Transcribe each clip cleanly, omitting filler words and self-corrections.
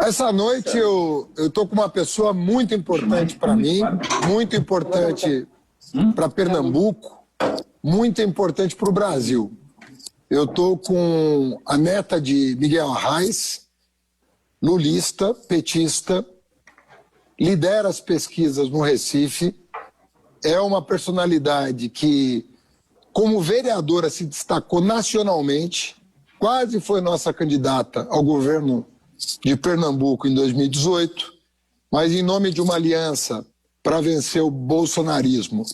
Essa noite eu estou com uma pessoa muito importante para mim, muito importante para Pernambuco, muito importante para o Brasil. Eu estou com a neta de Miguel Arraes, lulista, petista, lidera as pesquisas no Recife, é uma personalidade que, como vereadora, se destacou nacionalmente, quase foi nossa candidata ao governo de Pernambuco em 2018, mas em nome de uma aliança para vencer o bolsonarismo,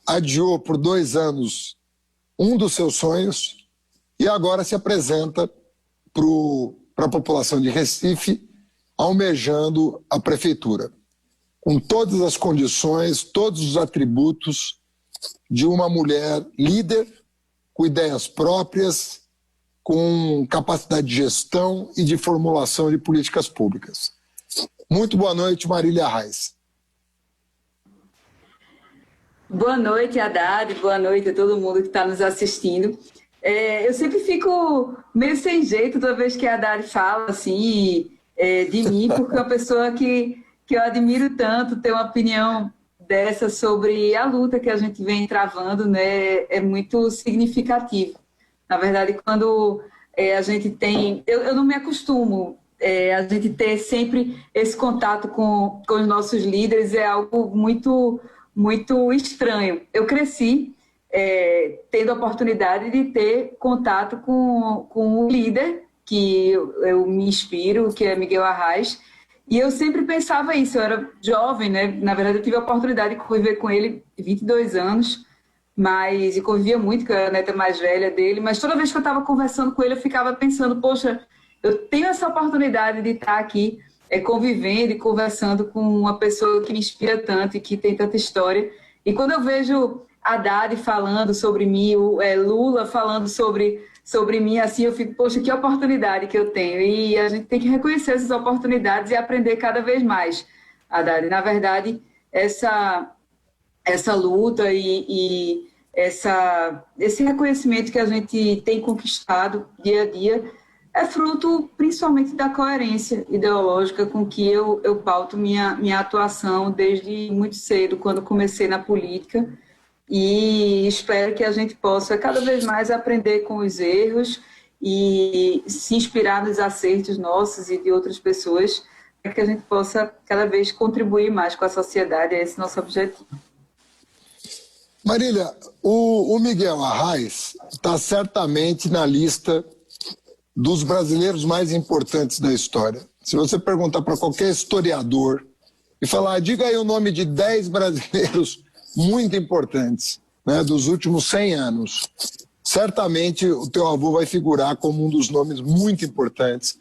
adiou por 2 anos um dos seus sonhos e agora se apresenta para a população de Recife, almejando a prefeitura, com todas as condições, todos os atributos de uma mulher líder, com ideias próprias, com capacidade de gestão e de formulação de políticas públicas. Muito boa noite, Marília Arraes. Boa noite, Haddad. Boa noite a todo mundo que está nos assistindo. Eu sempre fico meio sem jeito toda vez que a Haddad fala assim, de mim, porque é uma pessoa que eu admiro tanto, ter uma opinião dessa sobre a luta que a gente vem travando, né, é muito significativo. Na verdade, quando a gente tem... Eu não me acostumo a gente ter sempre esse contato com os nossos líderes, é algo muito, muito estranho. Eu cresci tendo a oportunidade de ter contato com um líder que eu me inspiro, que é Miguel Arraes, e eu sempre pensava isso. Eu era jovem, né? Na verdade, eu tive a oportunidade de conviver com ele 22 anos, e convivia muito, que eu era a neta mais velha dele, mas toda vez que eu estava conversando com ele, eu ficava pensando, poxa, eu tenho essa oportunidade de estar aqui convivendo e conversando com uma pessoa que me inspira tanto e que tem tanta história. E quando eu vejo Haddad falando sobre mim, Lula falando sobre mim, assim, eu fico, poxa, que oportunidade que eu tenho. E a gente tem que reconhecer essas oportunidades e aprender cada vez mais, Haddad. Na verdade, essa luta e esse reconhecimento que a gente tem conquistado dia a dia é fruto principalmente da coerência ideológica com que eu pauto minha atuação desde muito cedo, quando comecei na política, e espero que a gente possa cada vez mais aprender com os erros e se inspirar nos acertos nossos e de outras pessoas, para que a gente possa cada vez contribuir mais com a sociedade. É esse nosso objetivo. Marília, o Miguel Arraes está certamente na lista dos brasileiros mais importantes da história. Se você perguntar para qualquer historiador e falar, diga aí o nome de 10 brasileiros muito importantes, né, dos últimos 100 anos, certamente o teu avô vai figurar como um dos nomes muito importantes,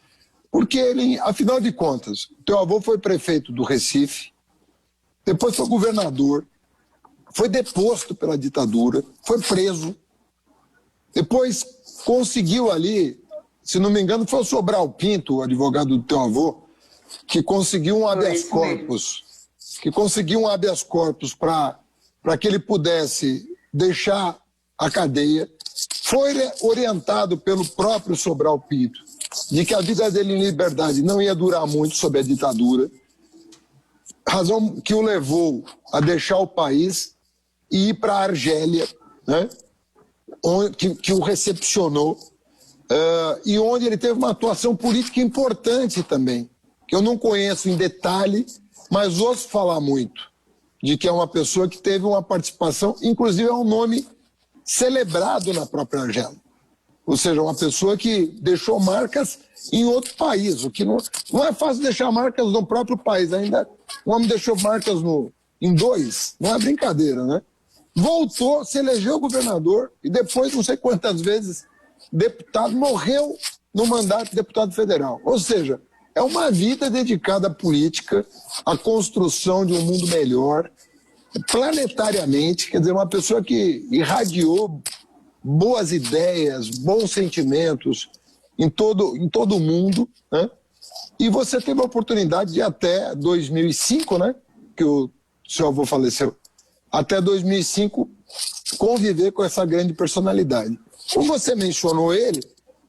porque ele, afinal de contas, o teu avô foi prefeito do Recife, depois foi governador, foi deposto pela ditadura, foi preso, depois conseguiu ali, se não me engano, foi o Sobral Pinto, o advogado do teu avô, que conseguiu um habeas corpus, para que ele pudesse deixar a cadeia. Foi orientado pelo próprio Sobral Pinto de que a vida dele em liberdade não ia durar muito sob a ditadura, razão que o levou a deixar o país e ir para a Argélia, né, que o recepcionou, e onde ele teve uma atuação política importante também, que eu não conheço em detalhe, mas ouço falar muito, de que é uma pessoa que teve uma participação, inclusive é um nome celebrado na própria Argélia. Ou seja, uma pessoa que deixou marcas em outro país, o que não é fácil deixar marcas no próprio país, ainda o homem deixou marcas em 2, não é brincadeira, né? Voltou, se elegeu governador e depois, não sei quantas vezes, deputado, morreu no mandato de deputado federal. Ou seja, é uma vida dedicada à política, à construção de um mundo melhor, planetariamente, quer dizer, uma pessoa que irradiou boas ideias, bons sentimentos em todo o mundo, né? E você teve a oportunidade de até 2005, né, que o seu avô faleceu, até 2005 conviver com essa grande personalidade. Como você mencionou ele,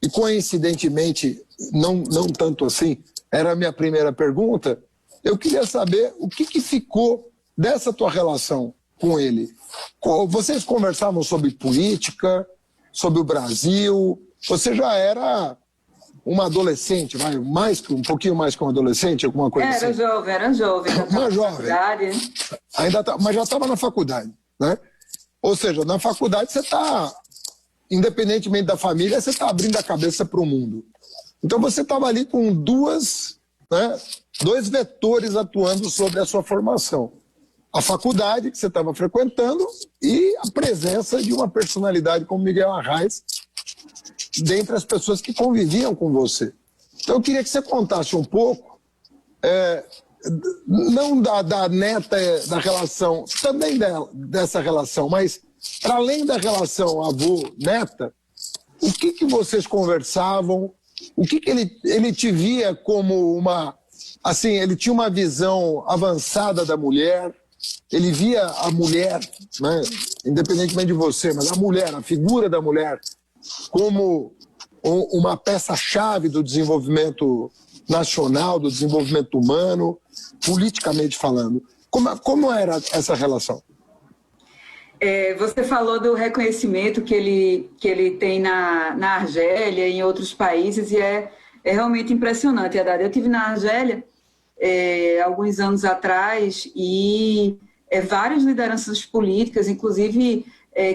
e coincidentemente, não tanto assim, era a minha primeira pergunta, eu queria saber o que ficou dessa tua relação com ele. Vocês conversavam sobre política, sobre o Brasil, você já era uma adolescente, um pouquinho mais que um adolescente, alguma coisa assim? Era jovem. Uma jovem. Mas já estava na faculdade, né? Ou seja, na faculdade você está, independentemente da família, você está abrindo a cabeça para o mundo. Então você estava ali com dois vetores atuando sobre a sua formação. A faculdade que você estava frequentando e a presença de uma personalidade como Miguel Arraes dentre as pessoas que conviviam com você. Então eu queria que você contasse um pouco, não da neta, da relação, também dessa relação, mas para além da relação avô-neta, o que vocês conversavam, o que ele te via como uma... Assim, ele tinha uma visão avançada da mulher, ele via a mulher, né, independentemente de você, mas a mulher, a figura da mulher, como uma peça-chave do desenvolvimento nacional, do desenvolvimento humano, politicamente falando. Como era essa relação? Você falou do reconhecimento que ele tem na Argélia e em outros países, e é realmente impressionante, Haddad. Eu estive na Argélia alguns anos atrás e várias lideranças políticas, inclusive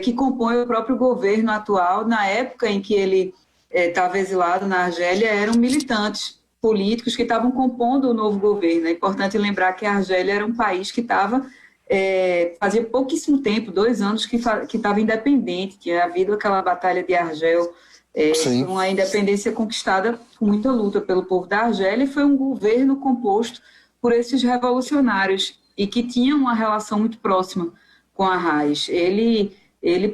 que compõem o próprio governo atual, na época em que ele estava exilado na Argélia, eram militantes políticos que estavam compondo o novo governo. É importante lembrar que a Argélia era um país que estava, fazia pouquíssimo tempo, 2 anos, que estava independente, que havia havido aquela batalha de Argel, uma independência conquistada com muita luta pelo povo da Argélia, e foi um governo composto por esses revolucionários e que tinham uma relação muito próxima com Arraes. Ele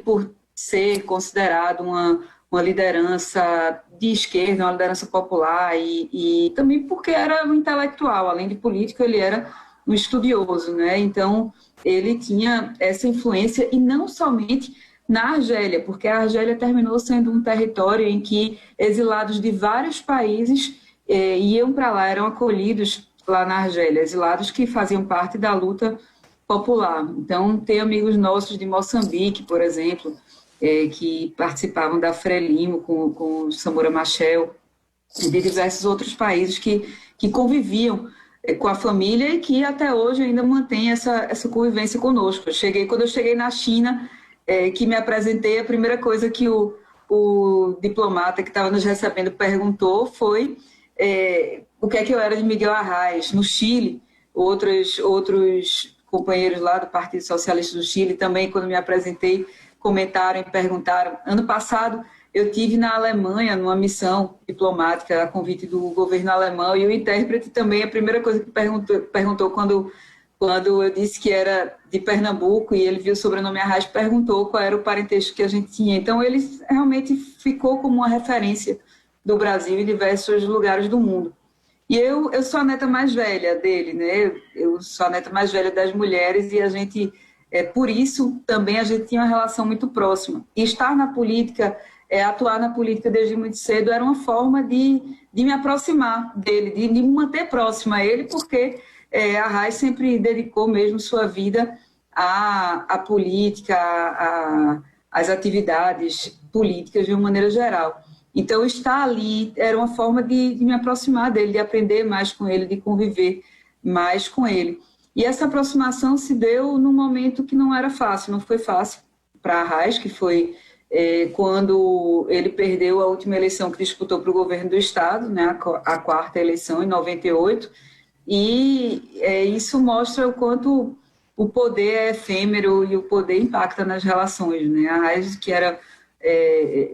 por ser considerado uma liderança de esquerda, uma liderança popular e também porque era um intelectual, além de político, ele era um estudioso, né? Então, ele tinha essa influência, e não somente na Argélia, porque a Argélia terminou sendo um território em que exilados de vários países iam para lá, eram acolhidos lá na Argélia, exilados que faziam parte da luta popular. Então, tem amigos nossos de Moçambique, por exemplo, que participavam da Frelimo com o Samora Machel, e de diversos outros países que conviviam com a família e que até hoje ainda mantém essa convivência conosco. Quando eu cheguei na China, que me apresentei, a primeira coisa que o diplomata que estava nos recebendo perguntou foi o que é que eu era de Miguel Arraes. No Chile, outros companheiros lá do Partido Socialista do Chile também, quando me apresentei, comentaram e perguntaram. Ano passado, eu tive na Alemanha, numa missão diplomática, a convite do governo alemão, e o intérprete também, a primeira coisa que perguntou quando eu disse que era de Pernambuco, e ele viu o sobrenome Arraes, perguntou qual era o parentesco que a gente tinha. Então, ele realmente ficou como uma referência do Brasil em diversos lugares do mundo. E eu sou a neta mais velha dele, né? Eu sou a neta mais velha das mulheres, e a gente, por isso, também a gente tinha uma relação muito próxima. E estar na política, atuar na política desde muito cedo, era uma forma de me aproximar dele, de me manter próxima a ele, porque Arraes sempre dedicou mesmo sua vida à política, às atividades políticas de uma maneira geral. Então, estar ali era uma forma de me aproximar dele, de aprender mais com ele, de conviver mais com ele. E essa aproximação se deu num momento que não era fácil, não foi fácil para Arraes, que foi quando ele perdeu a última eleição que disputou para o governo do Estado, né, a 4ª eleição, em 98, e isso mostra o quanto o poder é efêmero e o poder impacta nas relações, né? Arraes, que era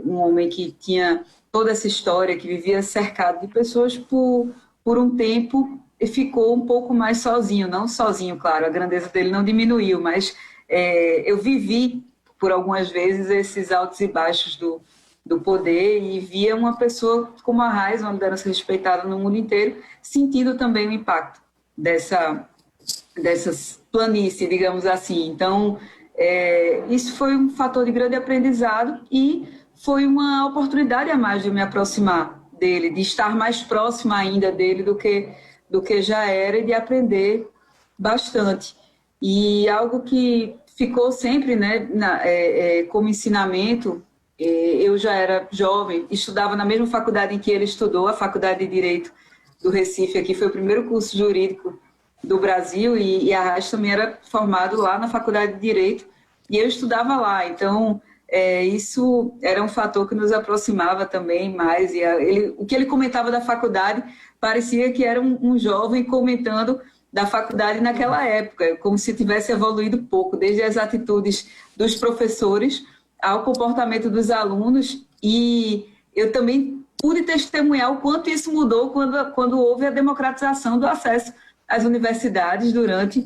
um homem que tinha toda essa história, que vivia cercado de pessoas por um tempo, e ficou um pouco mais sozinho, não sozinho, claro, a grandeza dele não diminuiu, mas eu vivi por algumas vezes esses altos e baixos do poder, e via uma pessoa como Arraes, uma liderança respeitada no mundo inteiro, sentindo também o impacto dessas planícies, digamos assim. Então, isso foi um fator de grande aprendizado e foi uma oportunidade a mais de me aproximar dele, de estar mais próxima ainda dele do que já era e de aprender bastante. E algo que ficou sempre, né, como ensinamento, eu já era jovem, estudava na mesma faculdade em que ele estudou, a Faculdade de Direito do Recife, aqui foi o primeiro curso jurídico do Brasil, e a Arraes também era formado lá na Faculdade de Direito, e eu estudava lá, então isso era um fator que nos aproximava também mais, e o que ele comentava da faculdade parecia que era um jovem comentando da faculdade naquela época, como se tivesse evoluído pouco, desde as atitudes dos professores ao comportamento dos alunos, e eu também pude testemunhar o quanto isso mudou quando houve a democratização do acesso às universidades durante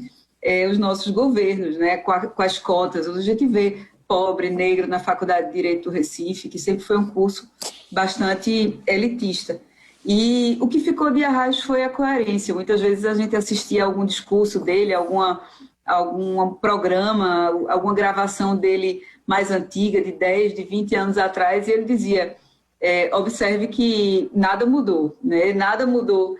os nossos governos, né, com as cotas. Hoje a gente vê pobre, negro na Faculdade de Direito do Recife, que sempre foi um curso bastante elitista. E o que ficou de Arraes foi a coerência. Muitas vezes a gente assistia a algum discurso dele, algum programa, alguma gravação dele mais antiga, de 10, de 20 anos atrás, e ele dizia, observe que nada mudou, né? Nada mudou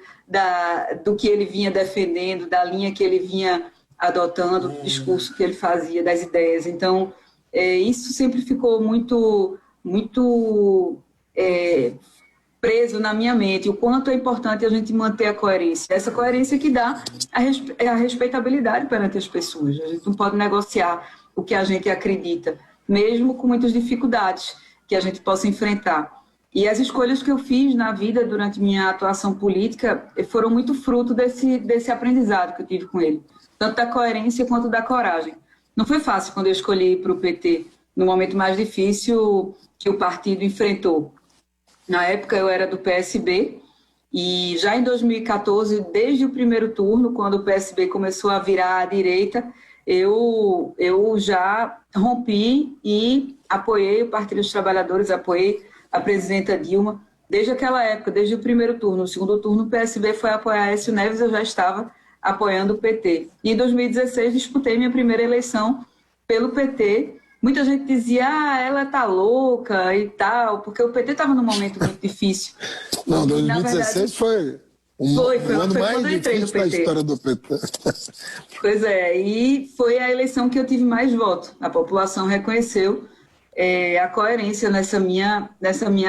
do que ele vinha defendendo, da linha que ele vinha adotando, do discurso que ele fazia, das ideias. Então, isso sempre ficou muito, muito preso na minha mente, o quanto é importante a gente manter a coerência. Essa coerência que dá a respeitabilidade perante as pessoas. A gente não pode negociar o que a gente acredita, mesmo com muitas dificuldades que a gente possa enfrentar. E as escolhas que eu fiz na vida durante minha atuação política foram muito fruto desse aprendizado que eu tive com ele, tanto da coerência quanto da coragem. Não foi fácil quando eu escolhi para o PT, no momento mais difícil que o partido enfrentou. Na época eu era do PSB e já em 2014, desde o primeiro turno, quando o PSB começou a virar à direita, eu já rompi e apoiei o Partido dos Trabalhadores, apoiei a presidenta Dilma, desde aquela época, desde o primeiro turno. No segundo turno, o PSB foi apoiar Aécio Neves, eu já estava apoiando o PT. E em 2016, disputei minha primeira eleição pelo PT. Muita gente dizia, ela tá louca e tal, porque o PT estava num momento muito difícil. Não, 2016 foi um ano mais difícil da história do PT. Pois é, e foi a eleição que eu tive mais votos. A população reconheceu a coerência nessa minha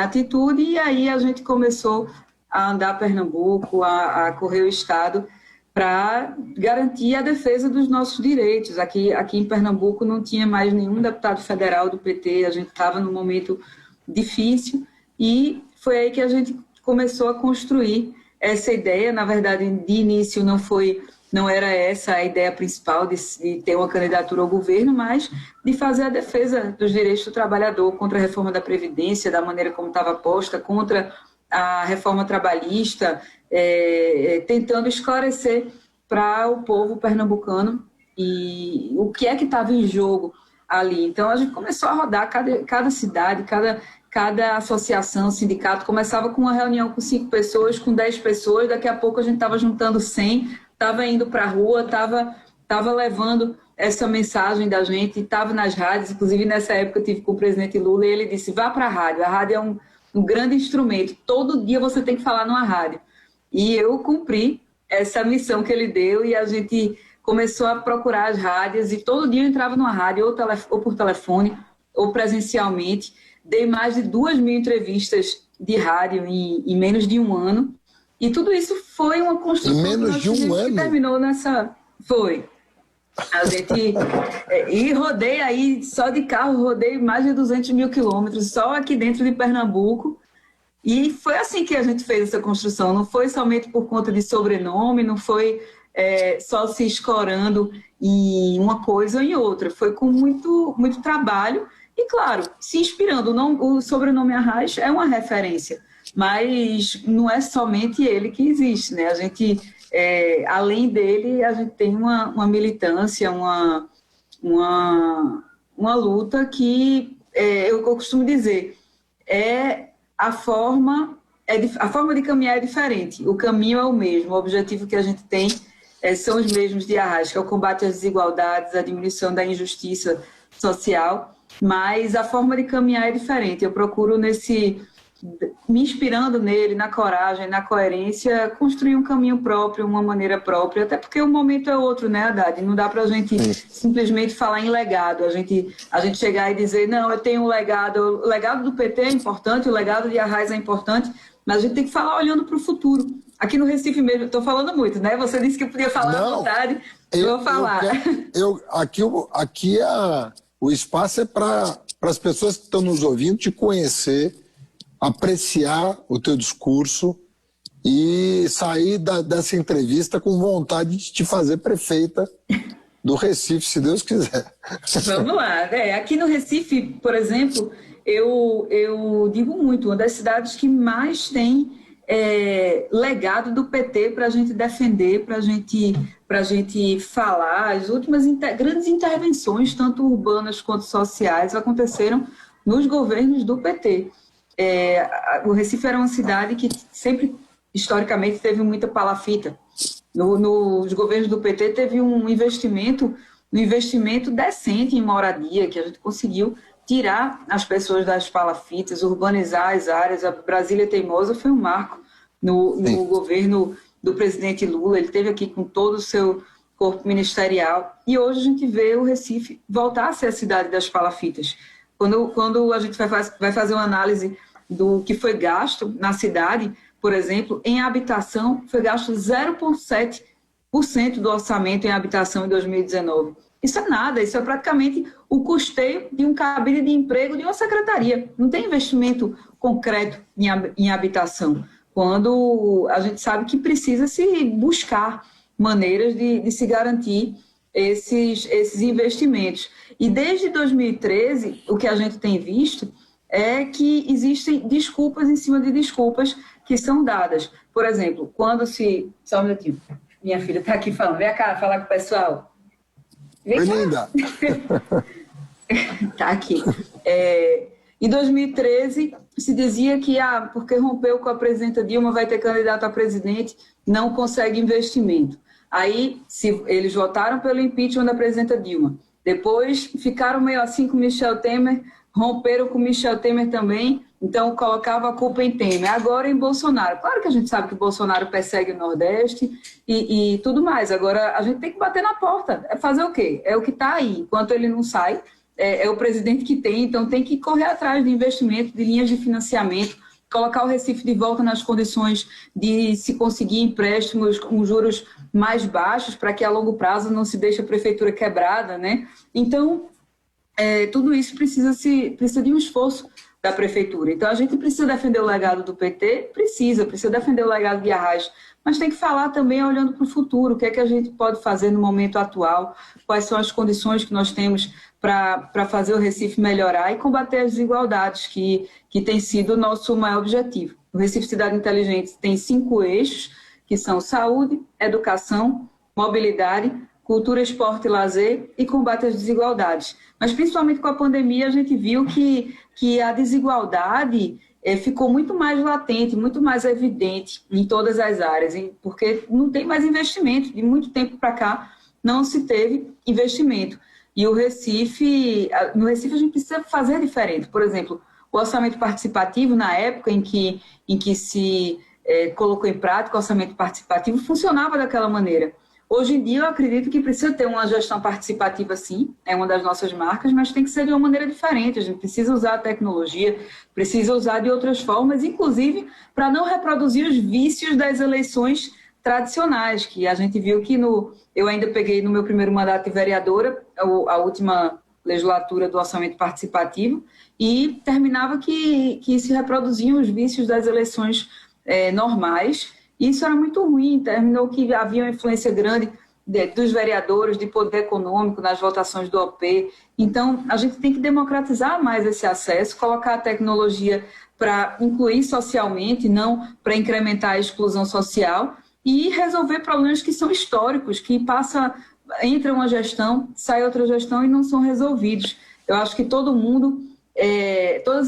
atitude, e aí a gente começou a andar Pernambuco, a correr o Estado, para garantir a defesa dos nossos direitos. Aqui em Pernambuco não tinha mais nenhum deputado federal do PT, a gente estava num momento difícil, e foi aí que a gente começou a construir essa ideia. Na verdade, de início não era essa a ideia principal de ter uma candidatura ao governo, mas de fazer a defesa dos direitos do trabalhador contra a reforma da Previdência, da maneira como estava posta, contra a reforma trabalhista, tentando esclarecer para o povo pernambucano e o que é que estava em jogo ali. Então, a gente começou a rodar cada cidade, cada associação, sindicato, começava com uma reunião com 5 pessoas, com 10 pessoas, daqui a pouco a gente estava juntando 100, estava indo para a rua, estava levando essa mensagem da gente, estava nas rádios. Inclusive, nessa época, eu tive com o presidente Lula e ele disse, vá para a rádio é um grande instrumento, todo dia você tem que falar numa rádio. E eu cumpri essa missão que ele deu, e a gente começou a procurar as rádios, e todo dia eu entrava numa rádio, ou por telefone, ou presencialmente. Dei mais de 2.000 entrevistas de rádio em menos de um ano, e tudo isso foi uma construção. Em menos de um ano? Que terminou nessa... Foi. A gente... E rodei aí, só de carro, rodei mais de 200.000 quilômetros, só aqui dentro de Pernambuco. E foi assim que a gente fez essa construção. Não foi somente por conta de sobrenome, não foi só se escorando em uma coisa ou em outra. Foi com muito, muito trabalho e, claro, se inspirando. O sobrenome Arraes é uma referência, mas não é somente ele que existe, né? A gente, além dele, a gente tem uma militância, uma luta que, eu costumo dizer, a forma de caminhar é diferente, o caminho é o mesmo, o objetivo que a gente tem são os mesmos de Arraes, que é o combate às desigualdades, a diminuição da injustiça social, mas a forma de caminhar é diferente. Eu procuro me inspirando nele, na coragem, na coerência, construir um caminho próprio, uma maneira própria, até porque o momento é outro, né, Haddad? Não dá para a gente simplesmente falar em legado, a gente chegar e dizer, não, eu tenho um legado, o legado do PT é importante, o legado de Arraes é importante, mas a gente tem que falar olhando para o futuro. Aqui no Recife mesmo, estou falando muito, né? Você disse que eu podia falar à vontade, eu vou falar. O espaço é para as pessoas que estão nos ouvindo te conhecer, apreciar o teu discurso e sair dessa entrevista com vontade de te fazer prefeita do Recife, se Deus quiser. Vamos lá. Aqui no Recife, por exemplo, eu digo muito, uma das cidades que mais tem legado do PT para a gente defender, para a gente falar. As últimas grandes intervenções, tanto urbanas quanto sociais, aconteceram nos governos do PT. O Recife era uma cidade que sempre, historicamente, teve muita palafita. Nos governos do PT teve um investimento decente em moradia, que a gente conseguiu tirar as pessoas das palafitas, urbanizar as áreas. A Brasília Teimosa foi um marco no governo do presidente Lula. Ele esteve aqui com todo o seu corpo ministerial. E hoje a gente vê o Recife voltar a ser a cidade das palafitas. Quando a gente vai fazer uma análise do que foi gasto na cidade, por exemplo, em habitação, foi gasto 0,7% do orçamento em habitação em 2019. Isso é nada, isso é praticamente o custeio de um cabide de emprego de uma secretaria. Não tem investimento concreto em habitação, quando a gente sabe que precisa se buscar maneiras de se garantir esses investimentos. E desde 2013, o que a gente tem visto é que existem desculpas em cima de desculpas que são dadas. Por exemplo, quando se... Só um minutinho. Minha filha está aqui falando. Vem cá, falar com o pessoal. Oi, linda. Está aqui. Em 2013, se dizia que porque rompeu com a presidenta Dilma, vai ter candidato a presidente, não consegue investimento. Aí, eles votaram pelo impeachment da presidenta Dilma. Depois, ficaram meio assim com Michel Temer, romperam com Michel Temer também, então colocava a culpa em Temer. Agora em Bolsonaro. Claro que a gente sabe que o Bolsonaro persegue o Nordeste e tudo mais. Agora, a gente tem que bater na porta. É fazer o quê? É o que está aí. Enquanto ele não sai, é o presidente que tem, então tem que correr atrás de investimento, de linhas de financiamento, colocar o Recife de volta nas condições de se conseguir empréstimos com juros mais baixos, para que a longo prazo não se deixe a prefeitura quebrada, né? Então, tudo isso precisa de um esforço da prefeitura. Então, a gente precisa defender o legado do PT? Precisa defender o legado de Arraes, mas tem que falar também olhando para o futuro, o que é que a gente pode fazer no momento atual, quais são as condições que nós temos para fazer o Recife melhorar e combater as desigualdades, que tem sido o nosso maior objetivo. O Recife Cidade Inteligente tem 5 eixos, que são saúde, educação, mobilidade, cultura, esporte e lazer e combate às desigualdades. Mas, principalmente com a pandemia, a gente viu que a desigualdade ficou muito mais latente, muito mais evidente em todas as áreas, porque não tem mais investimento. De muito tempo para cá, não se teve investimento. E no Recife a gente precisa fazer diferente. Por exemplo, o orçamento participativo, na época em que se colocou em prática o orçamento participativo, funcionava daquela maneira. Hoje em dia, eu acredito que precisa ter uma gestão participativa, sim, é uma das nossas marcas, mas tem que ser de uma maneira diferente. A gente precisa usar a tecnologia, precisa usar de outras formas, inclusive para não reproduzir os vícios das eleições tradicionais, que a gente viu que eu ainda peguei no meu primeiro mandato de vereadora, a última legislatura do orçamento participativo, e terminava que se reproduziam os vícios das eleições normais. Isso era muito ruim, terminou que havia uma influência grande dos vereadores, de poder econômico nas votações do OP. Então, a gente tem que democratizar mais esse acesso, colocar a tecnologia para incluir socialmente, não para incrementar a exclusão social, e resolver problemas que são históricos, que entra uma gestão, sai outra gestão e não são resolvidos. Eu acho que todas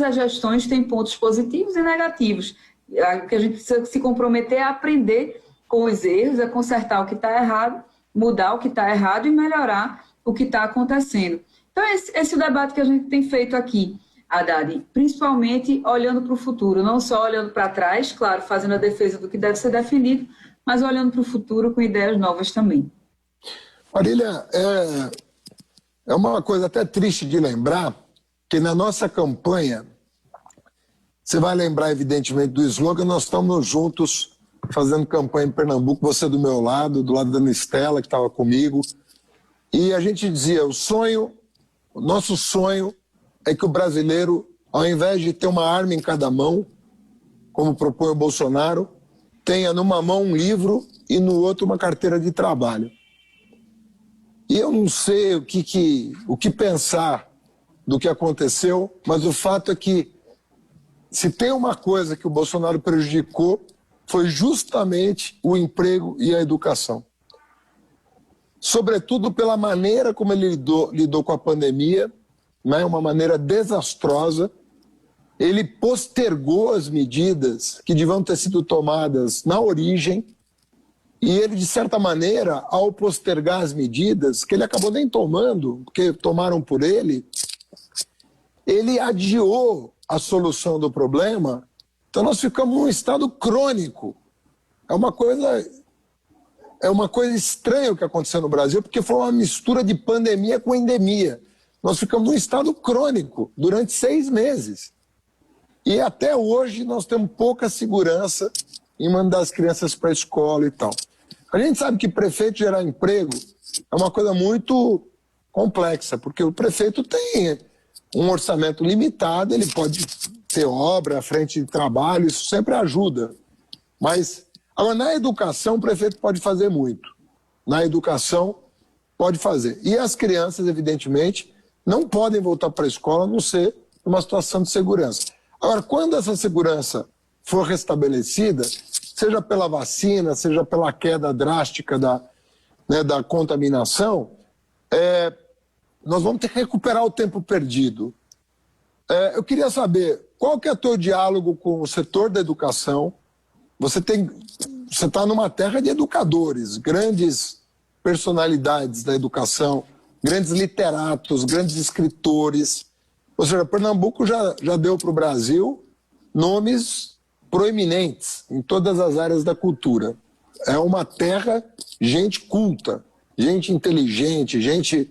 as gestões têm pontos positivos e negativos. O que a gente precisa se comprometer é a aprender com os erros, a consertar o que está errado, mudar o que está errado e melhorar o que está acontecendo. Então, esse é o debate que a gente tem feito aqui. Haddad, principalmente olhando para o futuro, não só olhando para trás, claro, fazendo a defesa do que deve ser defendido, mas olhando para o futuro com ideias novas também. Marília, é uma coisa até triste de lembrar que na nossa campanha, você vai lembrar evidentemente do slogan, nós estamos juntos fazendo campanha em Pernambuco, você do meu lado, do lado da Nistela, que estava comigo, e a gente dizia, o nosso sonho é que o brasileiro, ao invés de ter uma arma em cada mão, como propõe o Bolsonaro, tenha numa mão um livro e no outro uma carteira de trabalho. E eu não sei o que pensar do que aconteceu, mas o fato é que se tem uma coisa que o Bolsonaro prejudicou, foi justamente o emprego e a educação. Sobretudo pela maneira como ele lidou com a pandemia, né, uma maneira desastrosa. Ele postergou as medidas que deviam ter sido tomadas na origem, e ele, de certa maneira, ao postergar as medidas, que ele acabou nem tomando, porque tomaram por ele adiou a solução do problema. Então nós ficamos num estado crônico. É uma coisa estranha o que aconteceu no Brasil, porque foi uma mistura de pandemia com endemia. Nós ficamos num estado crônico durante 6 meses. E até hoje nós temos pouca segurança em mandar as crianças para a escola e tal. A gente sabe que prefeito gerar emprego é uma coisa muito complexa, porque o prefeito tem um orçamento limitado, ele pode ter obra, frente de trabalho, isso sempre ajuda. Mas agora, na educação, o prefeito pode fazer muito. Na educação, pode fazer. E as crianças, evidentemente, não podem voltar para a escola a não ser numa situação de segurança. Agora, quando essa segurança for restabelecida, seja pela vacina, seja pela queda drástica da contaminação, nós vamos ter que recuperar o tempo perdido. Eu queria saber, qual que é o teu diálogo com o setor da educação? Você está numa terra de educadores, grandes personalidades da educação, grandes literatos, grandes escritores. Ou seja, Pernambuco já deu para o Brasil nomes proeminentes em todas as áreas da cultura. É uma terra, gente culta, gente inteligente, gente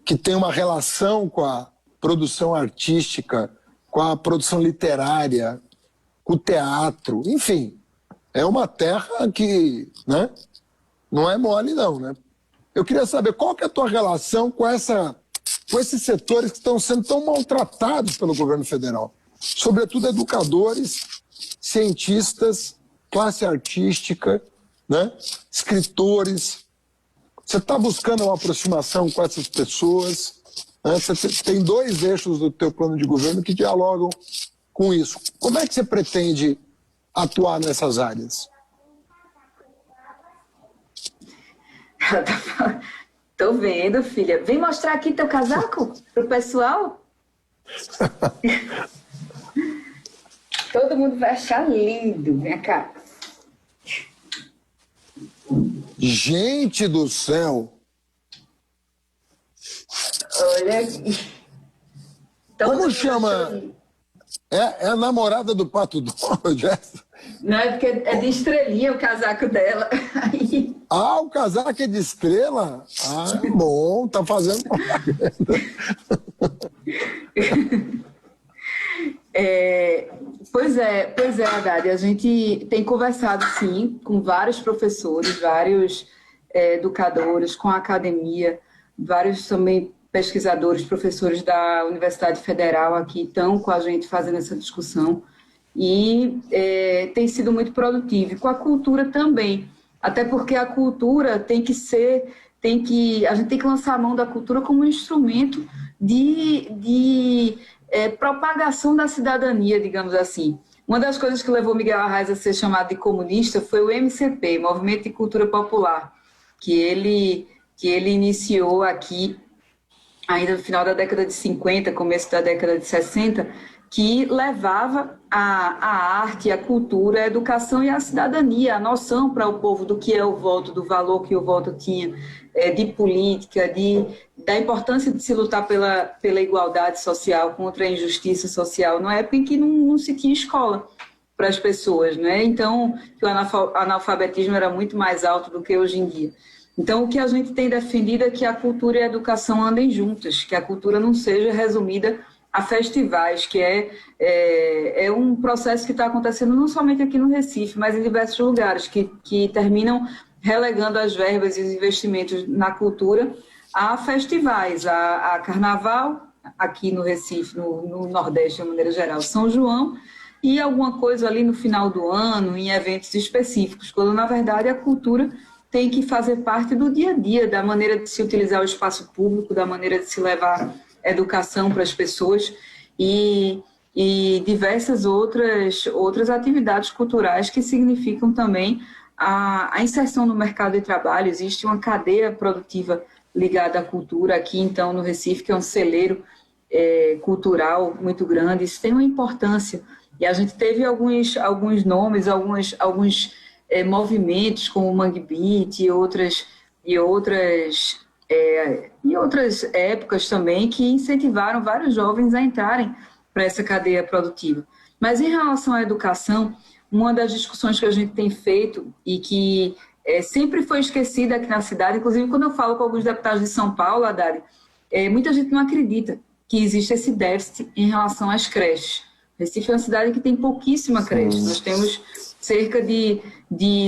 que tem uma relação com a produção artística, com a produção literária, com o teatro, enfim. É uma terra que, né, não é mole não, né? Eu queria saber qual que é a tua relação com esses setores que estão sendo tão maltratados pelo governo federal. Sobretudo educadores, cientistas, classe artística, né, escritores. Você está buscando uma aproximação com essas pessoas, né? Você tem 2 eixos do teu plano de governo que dialogam com isso. Como é que você pretende atuar nessas áreas? Tô vendo, filha. Vem mostrar aqui teu casaco pro pessoal. Todo mundo vai achar lindo. Vem cá. Gente do céu! Olha aqui. Como chama? É a namorada do Pato Donald, essa? Não, é porque é de estrelinha o casaco dela. Aí... Ah, o casaco é de estrela? Ah, bom, tá fazendo propaganda. Pois é, Haddad, a gente tem conversado, sim, com vários professores, vários educadores, com a academia, vários também pesquisadores, professores da Universidade Federal aqui estão com a gente fazendo essa discussão e tem sido muito produtivo. E com a cultura também, até porque a cultura a gente tem que lançar a mão da cultura como um instrumento de propagação da cidadania, digamos assim. Uma das coisas que levou Miguel Arraes a ser chamado de comunista foi o MCP, Movimento de Cultura Popular, que ele iniciou aqui ainda no final da década de 50, começo da década de 60, que levava a arte, a cultura, a educação e a cidadania, a noção para o povo do que é o voto, do valor que o voto tinha, de política, da importância de se lutar pela igualdade social, contra a injustiça social, numa época em que não se tinha escola para as pessoas, né? Então, que o analfabetismo era muito mais alto do que hoje em dia. Então, o que a gente tem defendido é que a cultura e a educação andem juntas, que a cultura não seja resumida a festivais, que é um processo que está acontecendo não somente aqui no Recife, mas em diversos lugares, que terminam relegando as verbas e os investimentos na cultura a festivais, a carnaval, aqui no Recife, no Nordeste, de uma maneira geral, São João, e alguma coisa ali no final do ano, em eventos específicos, quando, na verdade, a cultura tem que fazer parte do dia a dia, da maneira de se utilizar o espaço público, da maneira de se levar educação para as pessoas e diversas outras atividades culturais que significam também a inserção no mercado de trabalho. Existe uma cadeia produtiva ligada à cultura aqui, então, no Recife, que é um celeiro cultural muito grande. Isso tem uma importância. E a gente teve alguns nomes, alguns movimentos, como o Mangue Beat e outras épocas também, que incentivaram vários jovens a entrarem para essa cadeia produtiva. Mas em relação à educação, uma das discussões que a gente tem feito e que sempre foi esquecida aqui na cidade, inclusive quando eu falo com alguns deputados de São Paulo, Haddad, muita gente não acredita que existe esse déficit em relação às creches. Recife é uma cidade que tem pouquíssima creche. Nós temos cerca de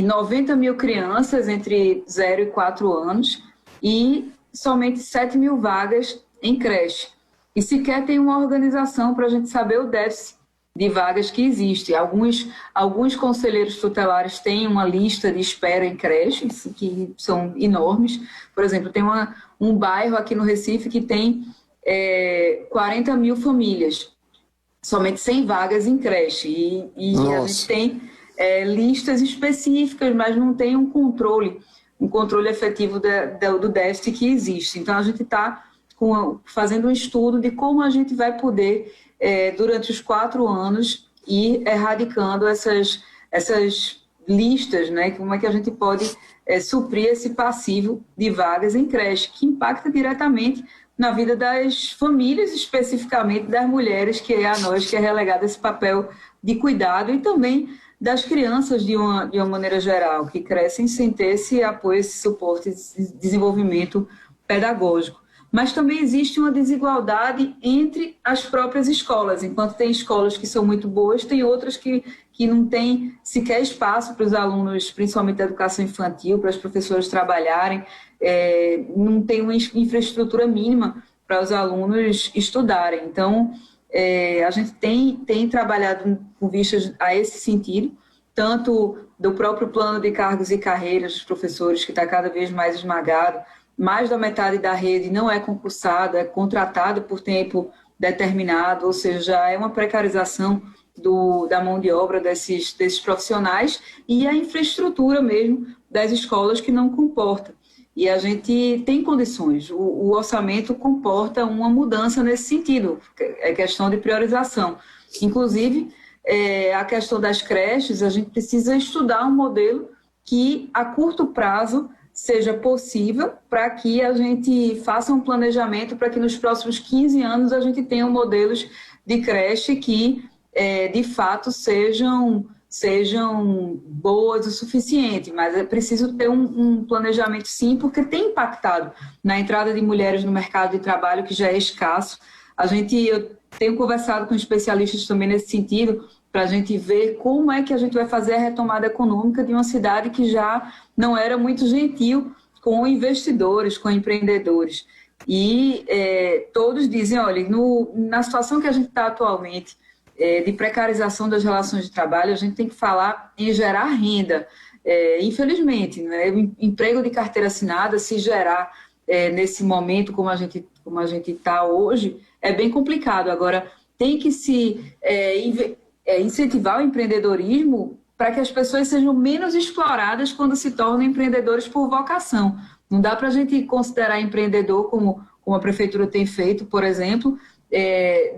90 mil crianças entre 0 e 4 anos e somente 7 mil vagas em creche. E sequer tem uma organização para a gente saber o déficit de vagas que existe. Alguns conselheiros tutelares têm uma lista de espera em creches, que são enormes. Por exemplo, tem um bairro aqui no Recife que tem 40 mil famílias, somente 100 vagas em creche. E a gente tem listas específicas, mas não tem um controle efetivo do déficit que existe. Então, a gente está fazendo um estudo de como a gente vai poder, durante os 4 anos, ir erradicando essas listas, né? Como é que a gente pode suprir esse passivo de vagas em creche, que impacta diretamente na vida das famílias, especificamente das mulheres, que é a nós que é relegado esse papel de cuidado, e também das crianças de uma maneira geral, que crescem sem ter esse apoio, esse suporte, esse desenvolvimento pedagógico. Mas também existe uma desigualdade entre as próprias escolas. Enquanto tem escolas que são muito boas, tem outras que não têm sequer espaço para os alunos, principalmente da educação infantil, para as professoras trabalharem, não tem uma infraestrutura mínima para os alunos estudarem. Então, a gente tem trabalhado com vistas a esse sentido, tanto do próprio plano de cargos e carreiras dos professores, que está cada vez mais esmagado. Mais da metade da rede não é concursada, é contratada por tempo determinado, ou seja, já é uma precarização da mão de obra desses profissionais, e a infraestrutura mesmo das escolas que não comporta. E a gente tem condições, o orçamento comporta uma mudança nesse sentido, é questão de priorização. Inclusive, a questão das creches, a gente precisa estudar um modelo que, a curto prazo, seja possível, para que a gente faça um planejamento para que nos próximos 15 anos a gente tenha modelos de creche que, de fato, sejam boas o suficiente, mas é preciso ter um planejamento, sim, porque tem impactado na entrada de mulheres no mercado de trabalho, que já é escasso. Eu tenho conversado com especialistas também nesse sentido, para a gente ver como é que a gente vai fazer a retomada econômica de uma cidade que já não era muito gentil com investidores, com empreendedores. E todos dizem, olha, na situação que a gente está atualmente, de precarização das relações de trabalho, a gente tem que falar em gerar renda. Infelizmente, né? O emprego de carteira assinada, se gerar nesse momento como a gente está hoje, é bem complicado. Agora, tem que se incentivar o empreendedorismo para que as pessoas sejam menos exploradas quando se tornam empreendedores por vocação. Não dá para a gente considerar empreendedor, como a prefeitura tem feito, por exemplo,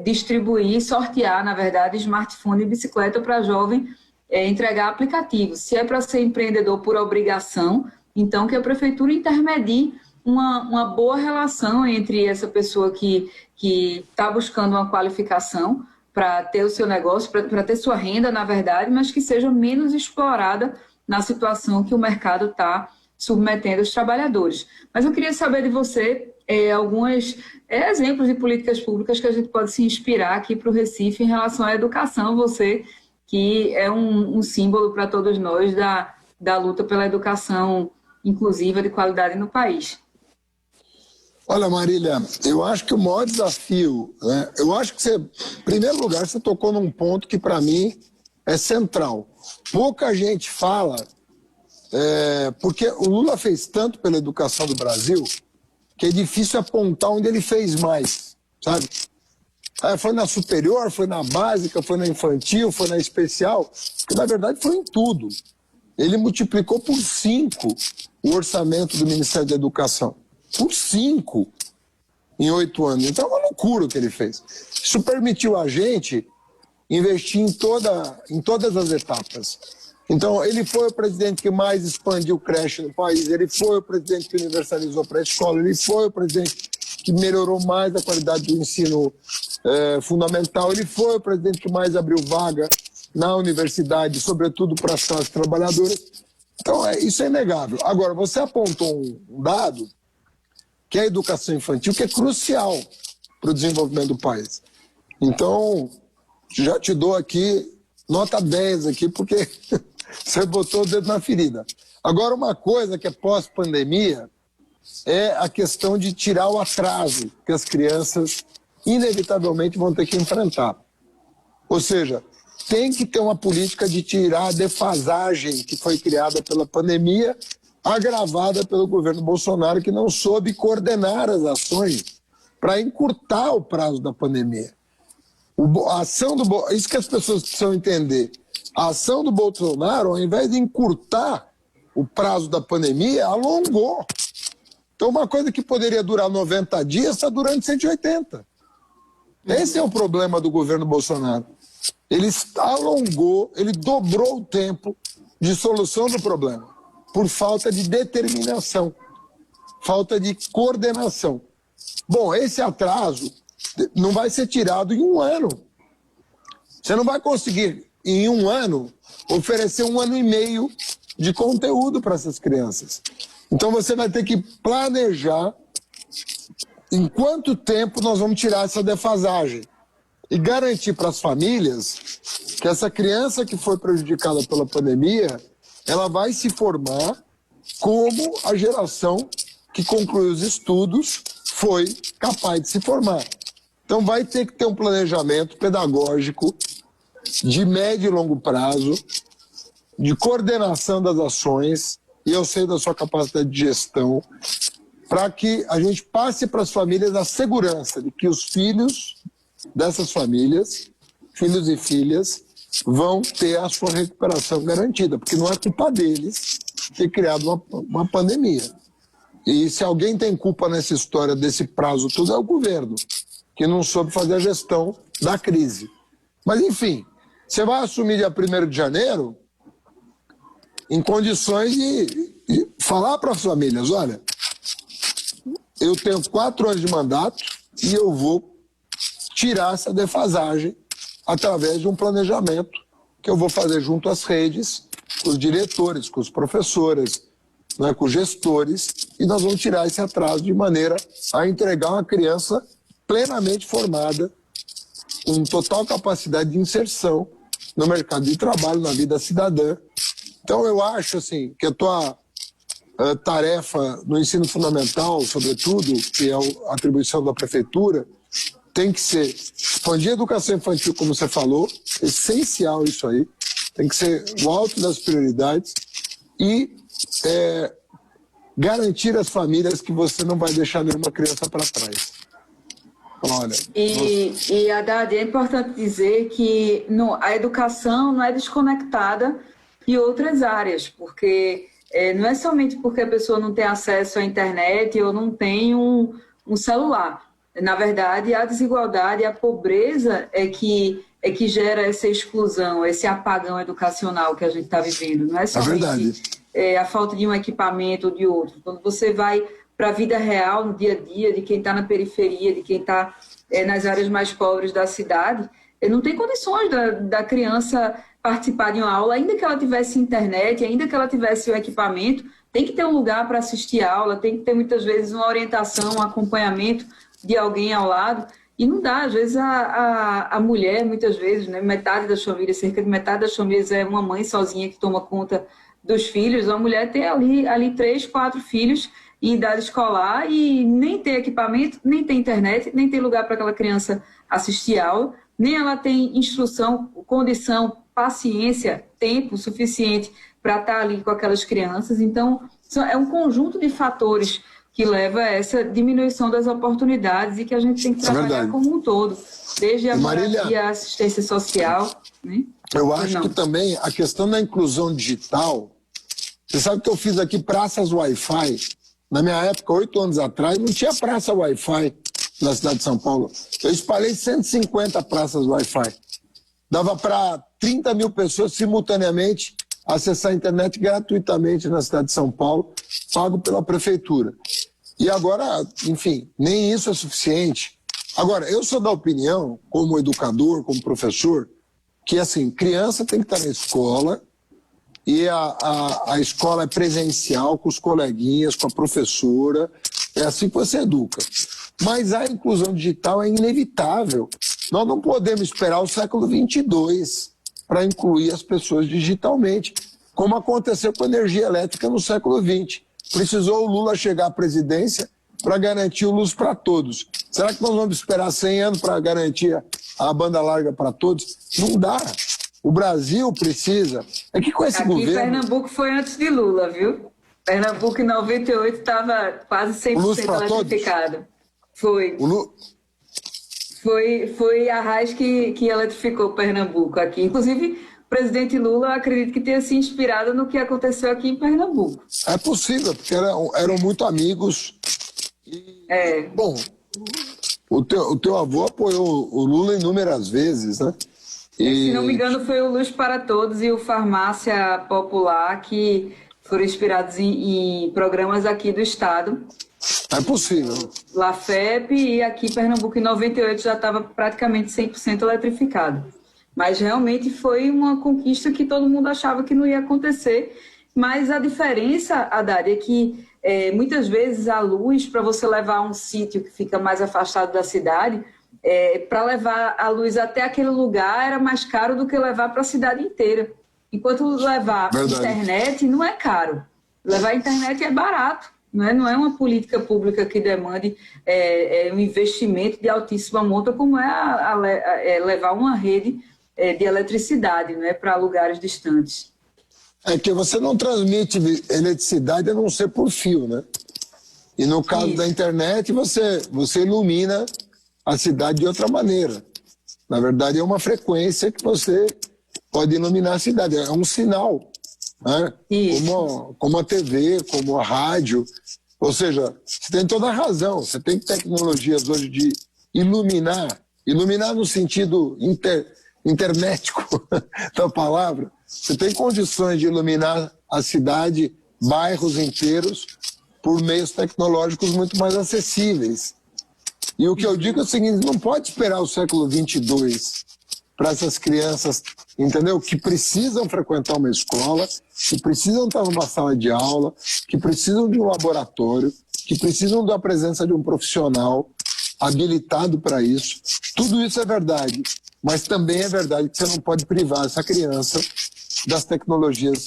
distribuir, sortear, na verdade, smartphone e bicicleta para jovem entregar aplicativos. Se é para ser empreendedor por obrigação, então que a prefeitura intermedie uma boa relação entre essa pessoa que está buscando uma qualificação para ter o seu negócio, para ter sua renda, na verdade, mas que seja menos explorada na situação que o mercado está submetendo os trabalhadores. Mas eu queria saber de você alguns exemplos de políticas públicas que a gente pode se inspirar aqui para o Recife em relação à educação, você que é um símbolo para todos nós da luta pela educação inclusiva de qualidade no país. Olha, Marília, eu acho que o maior desafio, né, eu acho que você, em primeiro lugar, você tocou num ponto que para mim é central. Pouca gente fala, porque o Lula fez tanto pela educação do Brasil que é difícil apontar onde ele fez mais, sabe? Foi na superior, foi na básica, foi na infantil, foi na especial, que na verdade foi em tudo. Ele multiplicou por 5 o orçamento do Ministério da Educação. Por 5 em 8 anos. Então é uma loucura o que ele fez. Isso permitiu a gente investir em todas as etapas. Então, ele foi o presidente que mais expandiu creche no país, ele foi o presidente que universalizou pré-escola, ele foi o presidente que melhorou mais a qualidade do ensino fundamental, ele foi o presidente que mais abriu vaga na universidade, sobretudo para as classes trabalhadoras. Então, isso é inegável. Agora, você apontou um dado, que é a educação infantil, que é crucial para o desenvolvimento do país. Então, já te dou aqui nota 10 aqui, porque você botou o dedo na ferida. Agora, uma coisa que é pós-pandemia é a questão de tirar o atraso que as crianças inevitavelmente vão ter que enfrentar. Ou seja, tem que ter uma política de tirar a defasagem que foi criada pela pandemia, agravada pelo governo Bolsonaro, que não soube coordenar as ações para encurtar o prazo da pandemia. Isso que as pessoas precisam entender. A ação do Bolsonaro, ao invés de encurtar o prazo da pandemia, alongou. Então, uma coisa que poderia durar 90 dias está durando 180. Esse é o problema do governo Bolsonaro. Ele alongou, ele dobrou o tempo de solução do problema, por falta de determinação, falta de coordenação. Bom, esse atraso não vai ser tirado em um ano. Você não vai conseguir, em um ano, oferecer 1 ano e meio de conteúdo para essas crianças. Então você vai ter que planejar em quanto tempo nós vamos tirar essa defasagem e garantir para as famílias que essa criança que foi prejudicada pela pandemia, ela vai se formar como a geração que concluiu os estudos foi capaz de se formar. Então vai ter que ter um planejamento pedagógico de médio e longo prazo, de coordenação das ações, e eu sei da sua capacidade de gestão, para que a gente passe para as famílias a segurança de que os filhos dessas famílias, filhos e filhas, vão ter a sua recuperação garantida, porque não é culpa deles ter criado uma pandemia. E se alguém tem culpa nessa história desse prazo todo, é o governo, que não soube fazer a gestão da crise. Mas, enfim, você vai assumir dia 1º de janeiro em condições de falar para as famílias, olha, eu tenho 4 anos de mandato e eu vou tirar essa defasagem através de um planejamento que eu vou fazer junto às redes, com os diretores, com os professores, né, com os gestores, e nós vamos tirar esse atraso de maneira a entregar uma criança plenamente formada, com total capacidade de inserção no mercado de trabalho, na vida cidadã. Então eu acho assim, que a tua tarefa no ensino fundamental, sobretudo, que é a atribuição da prefeitura, tem que ser expandir a educação infantil, como você falou, essencial isso aí, tem que ser o alto das prioridades e garantir às famílias que você não vai deixar nenhuma criança para trás. Olha, e Haddad, é importante dizer que a educação não é desconectada de outras áreas, porque não é somente porque a pessoa não tem acesso à internet ou não tem um celular. Na verdade, a desigualdade, a pobreza é que gera essa exclusão, esse apagão educacional que a gente está vivendo. Não é somente a falta de um equipamento ou de outro. Quando você vai para a vida real, no dia a dia, de quem está na periferia, de quem está nas áreas mais pobres da cidade, não tem condições da criança participar de uma aula, ainda que ela tivesse internet, ainda que ela tivesse o equipamento, tem que ter um lugar para assistir a aula, tem que ter muitas vezes uma orientação, um acompanhamento de alguém ao lado, e não dá. Às vezes a mulher, muitas vezes, né, metade das famílias, cerca de metade das famílias é uma mãe sozinha que toma conta dos filhos, a mulher tem ali 3, 4 filhos em idade escolar e nem tem equipamento, nem tem internet, nem tem lugar para aquela criança assistir aula, nem ela tem instrução, condição, paciência, tempo suficiente para estar ali com aquelas crianças. Então, é um conjunto de fatores que leva a essa diminuição das oportunidades e que a gente tem que trabalhar como um todo, desde a moradia, a assistência social. Né? Eu acho que também a questão da inclusão digital, você sabe que eu fiz aqui praças Wi-Fi. Na minha época, 8 anos atrás, não tinha praça Wi-Fi na cidade de São Paulo. Eu espalhei 150 praças Wi-Fi. Dava para 30 mil pessoas simultaneamente acessar a internet gratuitamente na cidade de São Paulo, pago pela prefeitura. E agora, enfim, nem isso é suficiente. Agora, eu sou da opinião, como educador, como professor, que assim, criança tem que estar na escola e a escola é presencial, com os coleguinhas, com a professora, é assim que você educa. Mas a inclusão digital é inevitável. Nós não podemos esperar o século 22 para incluir as pessoas digitalmente, como aconteceu com a energia elétrica no século 20. Precisou o Lula chegar à presidência para garantir o luz para todos. Será que nós vamos esperar 100 anos para garantir a banda larga para todos? Não dá. O Brasil precisa. É que com esse governo... Pernambuco foi antes de Lula, viu? Pernambuco em 98 estava quase 100% eletrificado. Foi. Foi a Arraes que eletrificou Pernambuco aqui. Inclusive, o presidente Lula, eu acredito que tenha se inspirado no que aconteceu aqui em Pernambuco. É possível, porque eram muito amigos. Bom, o teu avô apoiou o Lula inúmeras vezes, né? Se não me engano, foi o Luz para Todos e o Farmácia Popular que foram inspirados em programas aqui do Estado. É possível. Lafep, e aqui Pernambuco em 98 já estava praticamente 100% eletrificado. Mas realmente foi uma conquista que todo mundo achava que não ia acontecer. Mas a diferença, Haddad, é que muitas vezes a luz, para você levar a um sítio que fica mais afastado da cidade, para levar a luz até aquele lugar era mais caro do que levar para a cidade inteira. Enquanto levar internet não é caro. Levar a internet é barato. Não é uma política pública que demande um investimento de altíssima monta, como levar uma rede de eletricidade, né, para lugares distantes. É que você não transmite eletricidade a não ser por fio, né? E no caso da internet, você ilumina a cidade de outra maneira. Na verdade, é uma frequência que você pode iluminar a cidade. É um sinal, né? Como a TV, como a rádio. Ou seja, você tem toda a razão. Você tem tecnologias hoje de iluminar no sentido internetico da palavra. Você tem condições de iluminar a cidade, bairros inteiros, por meios tecnológicos muito mais acessíveis. E o que eu digo é o seguinte, não pode esperar o século 22 para essas crianças, entendeu? Que precisam frequentar uma escola, que precisam estar numa sala de aula, que precisam de um laboratório, que precisam da presença de um profissional habilitado para isso. Tudo isso é verdade, mas também é verdade que você não pode privar essa criança das tecnologias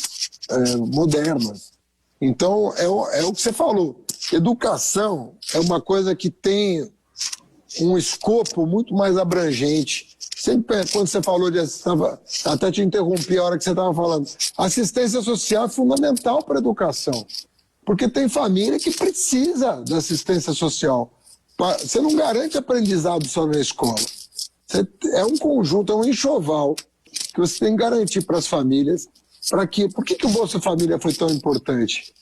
modernas. Então, é o que você falou. Educação é uma coisa que tem um escopo muito mais abrangente. Sempre, quando você falou até te interrompi a hora que você estava falando, assistência social é fundamental para a educação, porque tem família que precisa da assistência social. Você não garante aprendizado só na escola. É um conjunto, é um enxoval que você tem que garantir para as famílias. Por que o Bolsa Família foi tão importante?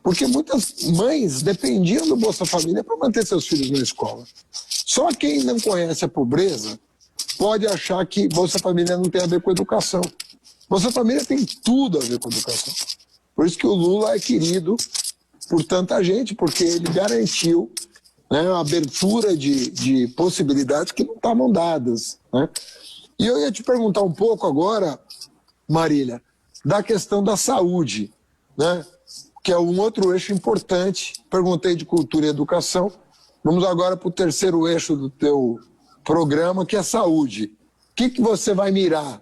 Porque muitas mães dependiam do Bolsa Família para manter seus filhos na escola. Só quem não conhece a pobreza pode achar que Bolsa Família não tem a ver com educação. Bolsa Família tem tudo a ver com educação. Por isso que o Lula é querido por tanta gente, porque ele garantiu, né, uma abertura de possibilidades que não estavam dadas, né? E eu ia te perguntar um pouco agora, Marília, da questão da saúde, né, que é um outro eixo importante. Perguntei de cultura e educação. Vamos agora para o terceiro eixo do teu programa, que é saúde. O que você vai mirar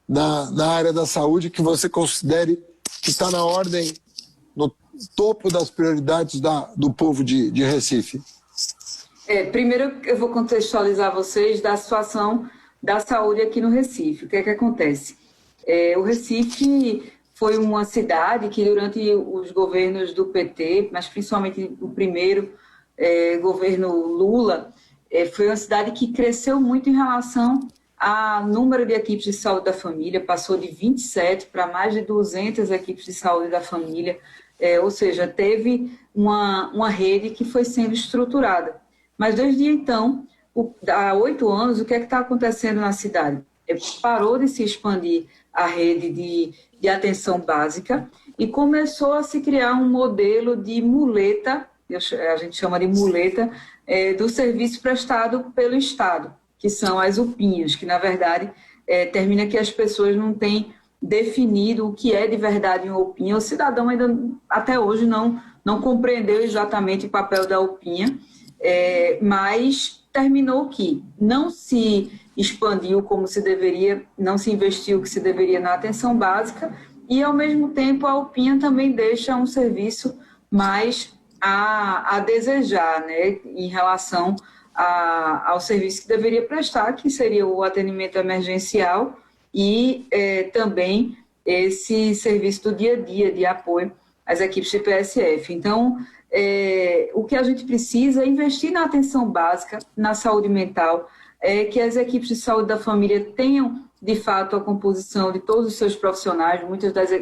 na área da saúde que você considere que está na ordem, no topo das prioridades do povo de Recife? Primeiro eu vou contextualizar vocês da situação da saúde aqui no Recife. O que é que acontece? O Recife foi uma cidade que durante os governos do PT, mas principalmente o primeiro governo Lula, foi uma cidade que cresceu muito em relação ao número de equipes de saúde da família, passou de 27 para mais de 200 equipes de saúde da família, ou seja, teve uma rede que foi sendo estruturada. Mas desde então, há 8 anos, o que é que está acontecendo na cidade? Parou de se expandir a rede de atenção básica e começou a se criar um modelo de muleta, a gente chama de muleta, do serviço prestado pelo Estado, que são as UPinhas, que na verdade termina que as pessoas não têm definido o que é de verdade uma UPinha. O cidadão ainda até hoje não compreendeu exatamente o papel da UPinha, mas terminou que não se expandiu como se deveria, não se investiu o que se deveria na atenção básica e, ao mesmo tempo, a UPinha também deixa um serviço mais a desejar, né, em relação ao serviço que deveria prestar, que seria o atendimento emergencial e também esse serviço do dia a dia de apoio às equipes de PSF. Então, o que a gente precisa é investir na atenção básica, na saúde mental, que as equipes de saúde da família tenham, de fato, a composição de todos os seus profissionais.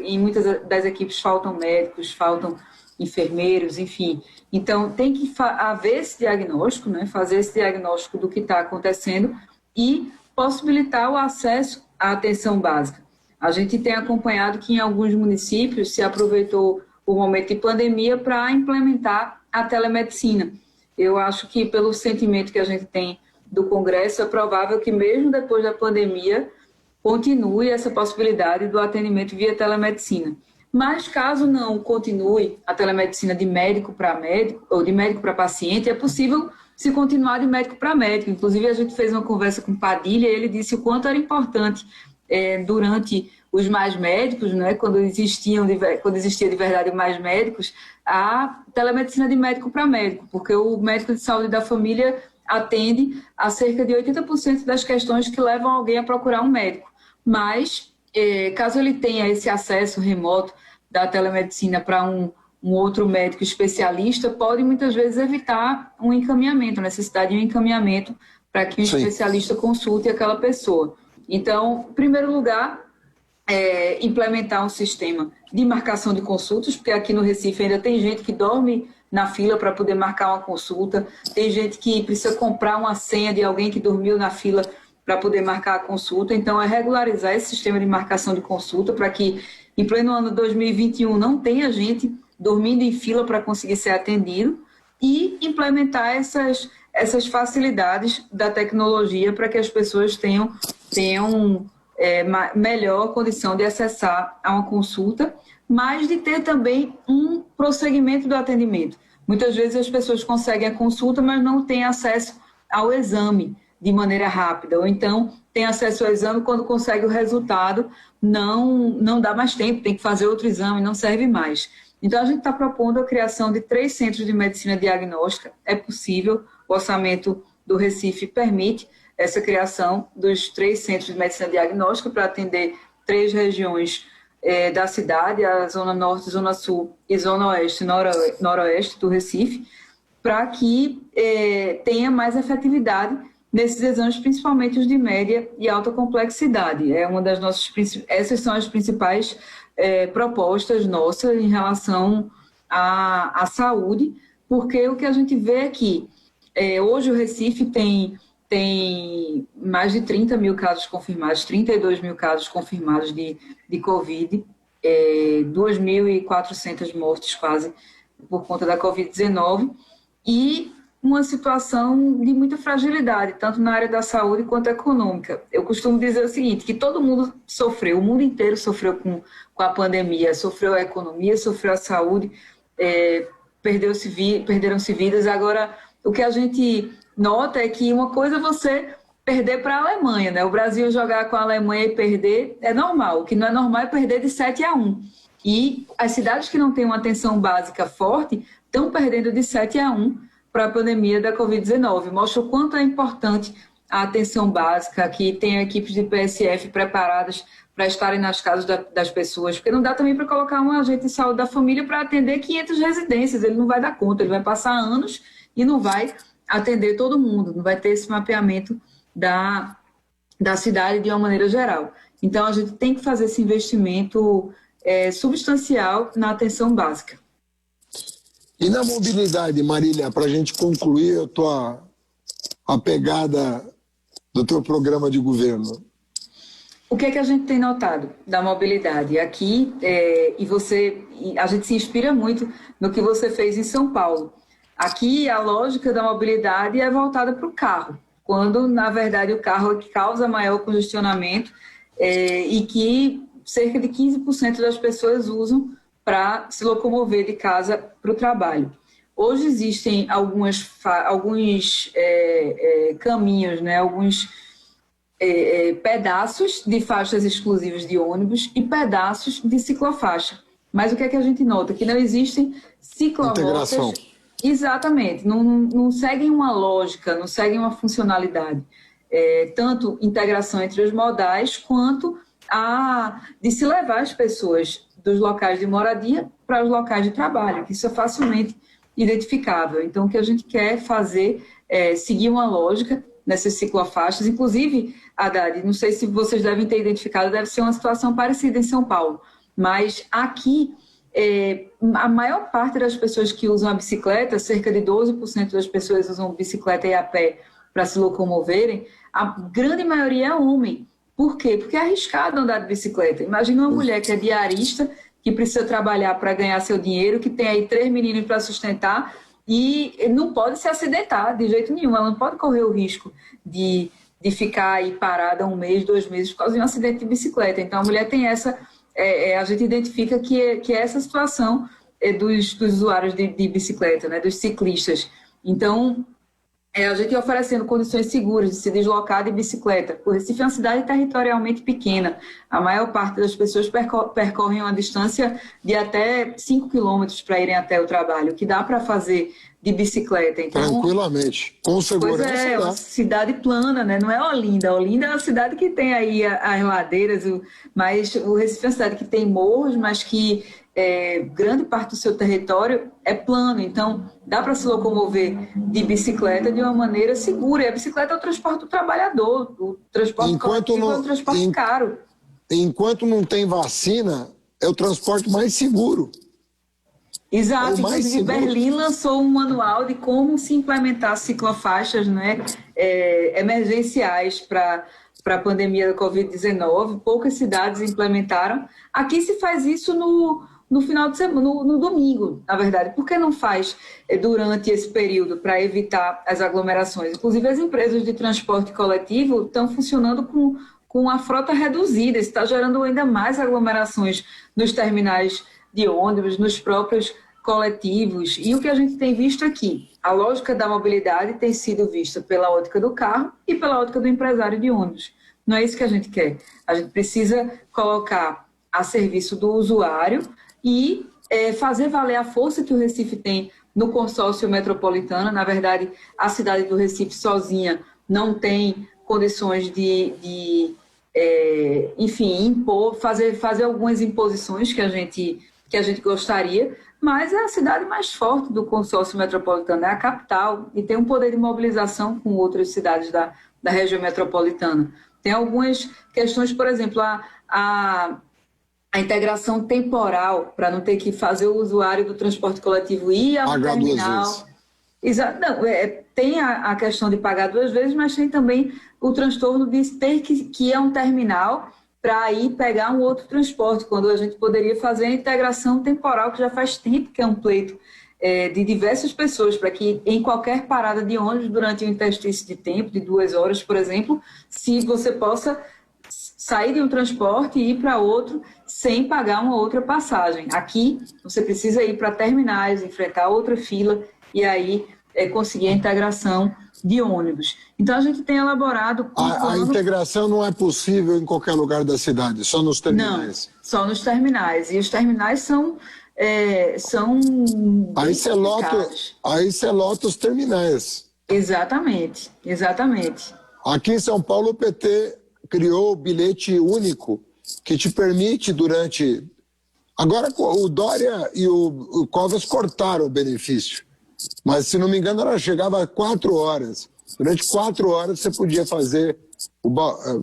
Em muitas das equipes faltam médicos, faltam enfermeiros, enfim. Então, tem que haver esse diagnóstico, né, fazer esse diagnóstico do que está acontecendo e possibilitar o acesso à atenção básica. A gente tem acompanhado que em alguns municípios se aproveitou o momento de pandemia para implementar a telemedicina. Eu acho que, pelo sentimento que a gente tem do Congresso, é provável que mesmo depois da pandemia continue essa possibilidade do atendimento via telemedicina. Mas caso não continue a telemedicina de médico para médico ou de médico para paciente, é possível se continuar de médico para médico. Inclusive, a gente fez uma conversa com Padilha e ele disse o quanto era importante durante os mais médicos, né, quando existia de verdade mais médicos, a telemedicina de médico para médico, porque o médico de saúde da família atende a cerca de 80% das questões que levam alguém a procurar um médico. Mas, caso ele tenha esse acesso remoto da telemedicina para um outro médico especialista, pode muitas vezes evitar um encaminhamento, a necessidade de um encaminhamento para que o especialista consulte aquela pessoa. Então, em primeiro lugar, implementar um sistema de marcação de consultas, porque aqui no Recife ainda tem gente que dorme na fila para poder marcar uma consulta, tem gente que precisa comprar uma senha de alguém que dormiu na fila para poder marcar a consulta. Então, regularizar esse sistema de marcação de consulta para que, em pleno ano 2021, não tenha gente dormindo em fila para conseguir ser atendido e implementar essas facilidades da tecnologia para que as pessoas tenham melhor condição de acessar a uma consulta, mas de ter também um prosseguimento do atendimento. Muitas vezes as pessoas conseguem a consulta, mas não têm acesso ao exame de maneira rápida, ou então tem acesso ao exame quando consegue o resultado, não dá mais tempo, tem que fazer outro exame, não serve mais. Então a gente está propondo a criação de 3 centros de medicina diagnóstica, é possível, o orçamento do Recife permite essa criação dos 3 centros de medicina diagnóstica para atender 3 regiões da cidade, a Zona Norte, Zona Sul e Zona Oeste e Noroeste do Recife, para que tenha mais efetividade nesses exames, principalmente os de média e alta complexidade. Essas são as principais propostas nossas em relação à saúde, porque o que a gente vê é que hoje o Recife tem mais de 30 mil casos confirmados, 32 mil casos confirmados de Covid, 2.400 mortes quase por conta da Covid-19, e uma situação de muita fragilidade, tanto na área da saúde quanto econômica. Eu costumo dizer o seguinte, que todo mundo sofreu, o mundo inteiro sofreu com a pandemia, sofreu a economia, sofreu a saúde, perderam-se vidas. Agora, o que a gente nota é que uma coisa é você perder para a Alemanha, né? O Brasil jogar com a Alemanha e perder é normal, o que não é normal é perder de 7-1. E as cidades que não têm uma atenção básica forte estão perdendo de 7-1 para a pandemia da Covid-19. Mostra o quanto é importante a atenção básica, que tem equipes de PSF preparadas para estarem nas casas das pessoas, porque não dá também para colocar um agente de saúde da família para atender 500 residências, ele não vai dar conta, ele vai passar anos e não vai atender todo mundo, não vai ter esse mapeamento da cidade de uma maneira geral. Então, a gente tem que fazer esse investimento substancial na atenção básica. E na mobilidade, Marília, para a gente concluir a pegada do teu programa de governo? O que é que a gente tem notado da mobilidade? Aqui, a gente se inspira muito no que você fez em São Paulo. Aqui, a lógica da mobilidade é voltada para o carro, quando, na verdade, o carro é que causa maior congestionamento e que cerca de 15% das pessoas usam para se locomover de casa para o trabalho. Hoje existem alguns caminhos, né, alguns pedaços de faixas exclusivas de ônibus e pedaços de ciclofaixa. Mas o que é que a gente nota? Que não existem ciclomotas. Integração. Exatamente, não seguem uma lógica, não seguem uma funcionalidade. Tanto integração entre os modais, quanto de se levar as pessoas dos locais de moradia para os locais de trabalho, que isso é facilmente identificável. Então, o que a gente quer fazer é seguir uma lógica nessas ciclofaixas. Inclusive, Haddad, não sei se vocês devem ter identificado, deve ser uma situação parecida em São Paulo, mas aqui a maior parte das pessoas que usam a bicicleta, cerca de 12% das pessoas usam bicicleta e a pé para se locomoverem, a grande maioria é homem. Por quê? Porque é arriscado andar de bicicleta. Imagina uma mulher que é diarista, que precisa trabalhar para ganhar seu dinheiro, que tem aí 3 meninos para sustentar e não pode se acidentar de jeito nenhum. Ela não pode correr o risco de ficar aí parada 1 mês, 2 meses por causa de um acidente de bicicleta. Então, a mulher tem essa... a gente identifica que é essa situação dos usuários de bicicleta, né, dos ciclistas. Então, a gente oferecendo condições seguras de se deslocar de bicicleta. O Recife é uma cidade territorialmente pequena. A maior parte das pessoas percorrem uma distância de até 5 quilômetros para irem até o trabalho, que dá para fazer de bicicleta. Então, tranquilamente, com segurança. Pois é uma cidade plana, né? Não é Olinda. Olinda é uma cidade que tem aí as ladeiras, mas o Recife é uma cidade que tem morros, mas que grande parte do seu território é plano. Então, dá para se locomover de bicicleta de uma maneira segura. E a bicicleta é o transporte do trabalhador. O transporte coletivo é um transporte caro. Enquanto não tem vacina, é o transporte mais seguro. Exato, inclusive Berlim lançou um manual de como se implementar ciclofaixas, né, emergenciais para a pandemia da Covid-19. Poucas cidades implementaram. Aqui se faz isso no final de semana, no domingo, na verdade. Por que não faz durante esse período para evitar as aglomerações? Inclusive as empresas de transporte coletivo estão funcionando com a frota reduzida. Isso está gerando ainda mais aglomerações nos terminais de ônibus, nos próprios coletivos. E o que a gente tem visto aqui, a lógica da mobilidade tem sido vista pela ótica do carro e pela ótica do empresário de ônibus. Não é isso que a gente quer. A gente precisa colocar a serviço do usuário e fazer valer a força que o Recife tem no consórcio metropolitano. Na verdade, a cidade do Recife sozinha não tem condições de impor, fazer algumas imposições que a gente gostaria, mas é a cidade mais forte do consórcio metropolitano, é a capital, e tem um poder de mobilização com outras cidades da região metropolitana. Tem algumas questões, por exemplo, a integração temporal, para não ter que fazer o usuário do transporte coletivo ir ao Pagar duas terminal. vezes. Não, tem a questão de pagar duas vezes, mas tem também o transtorno de ter que ir a um terminal para ir pegar um outro transporte, quando a gente poderia fazer a integração temporal, que já faz tempo que é um pleito de diversas pessoas, para que em qualquer parada de ônibus, durante um interstício de tempo, de 2 horas, por exemplo, se você possa sair de um transporte e ir para outro sem pagar uma outra passagem. Aqui, você precisa ir para terminais, enfrentar outra fila e aí conseguir a integração de ônibus. Então, a gente tem elaborado... A integração não é possível em qualquer lugar da cidade, só nos terminais. Não, só nos terminais. E os terminais são Aí você lota os terminais. Exatamente, exatamente. Aqui em São Paulo, o PT criou o bilhete único, que te permite durante... Agora, o Dória e o Covas cortaram o benefício. Mas, se não me engano, ela chegava a 4 horas. Durante 4 horas, você podia fazer,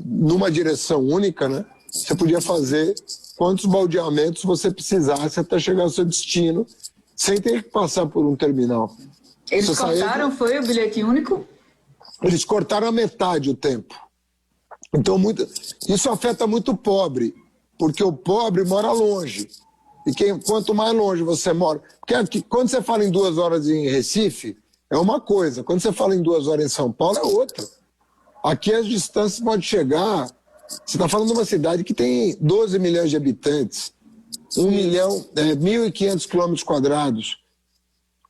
numa direção única, né? Você podia fazer quantos baldeamentos você precisasse até chegar ao seu destino, sem ter que passar por um terminal. Eles cortaram, foi o bilhete único? Eles cortaram a metade o tempo. Então, isso afeta muito o pobre, porque o pobre mora longe. E quanto mais longe você mora... Porque aqui, quando você fala em 2 horas em Recife, é uma coisa. Quando você fala em 2 horas em São Paulo, é outra. Aqui as distâncias podem chegar... Você está falando de uma cidade que tem 12 milhões de habitantes, 1.500 quilômetros quadrados.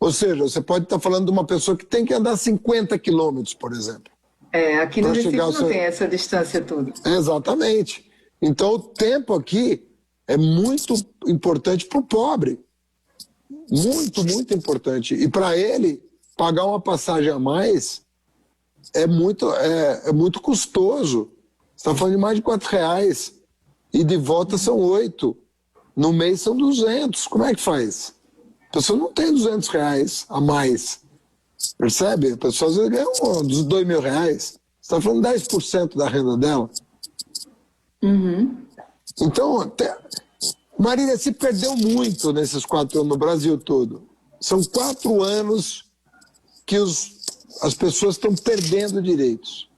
Ou seja, você pode estar falando de uma pessoa que tem que andar 50 quilômetros, por exemplo. Aqui no Recife não tem essa distância toda. Exatamente. Então, o tempo aqui é muito importante para o pobre. Muito, muito importante. E para ele, pagar uma passagem a mais é muito custoso. Você está falando de mais de R$4. E de volta são 8. No mês são 200. Como é que faz? A pessoa não tem R$200 a mais. Percebe? A pessoa às vezes ganha dos R$2.000. Você está falando 10% da renda dela. Uhum. Então, Marília, se perdeu muito nesses 4 anos no Brasil todo. São 4 anos que as pessoas estão perdendo direitos.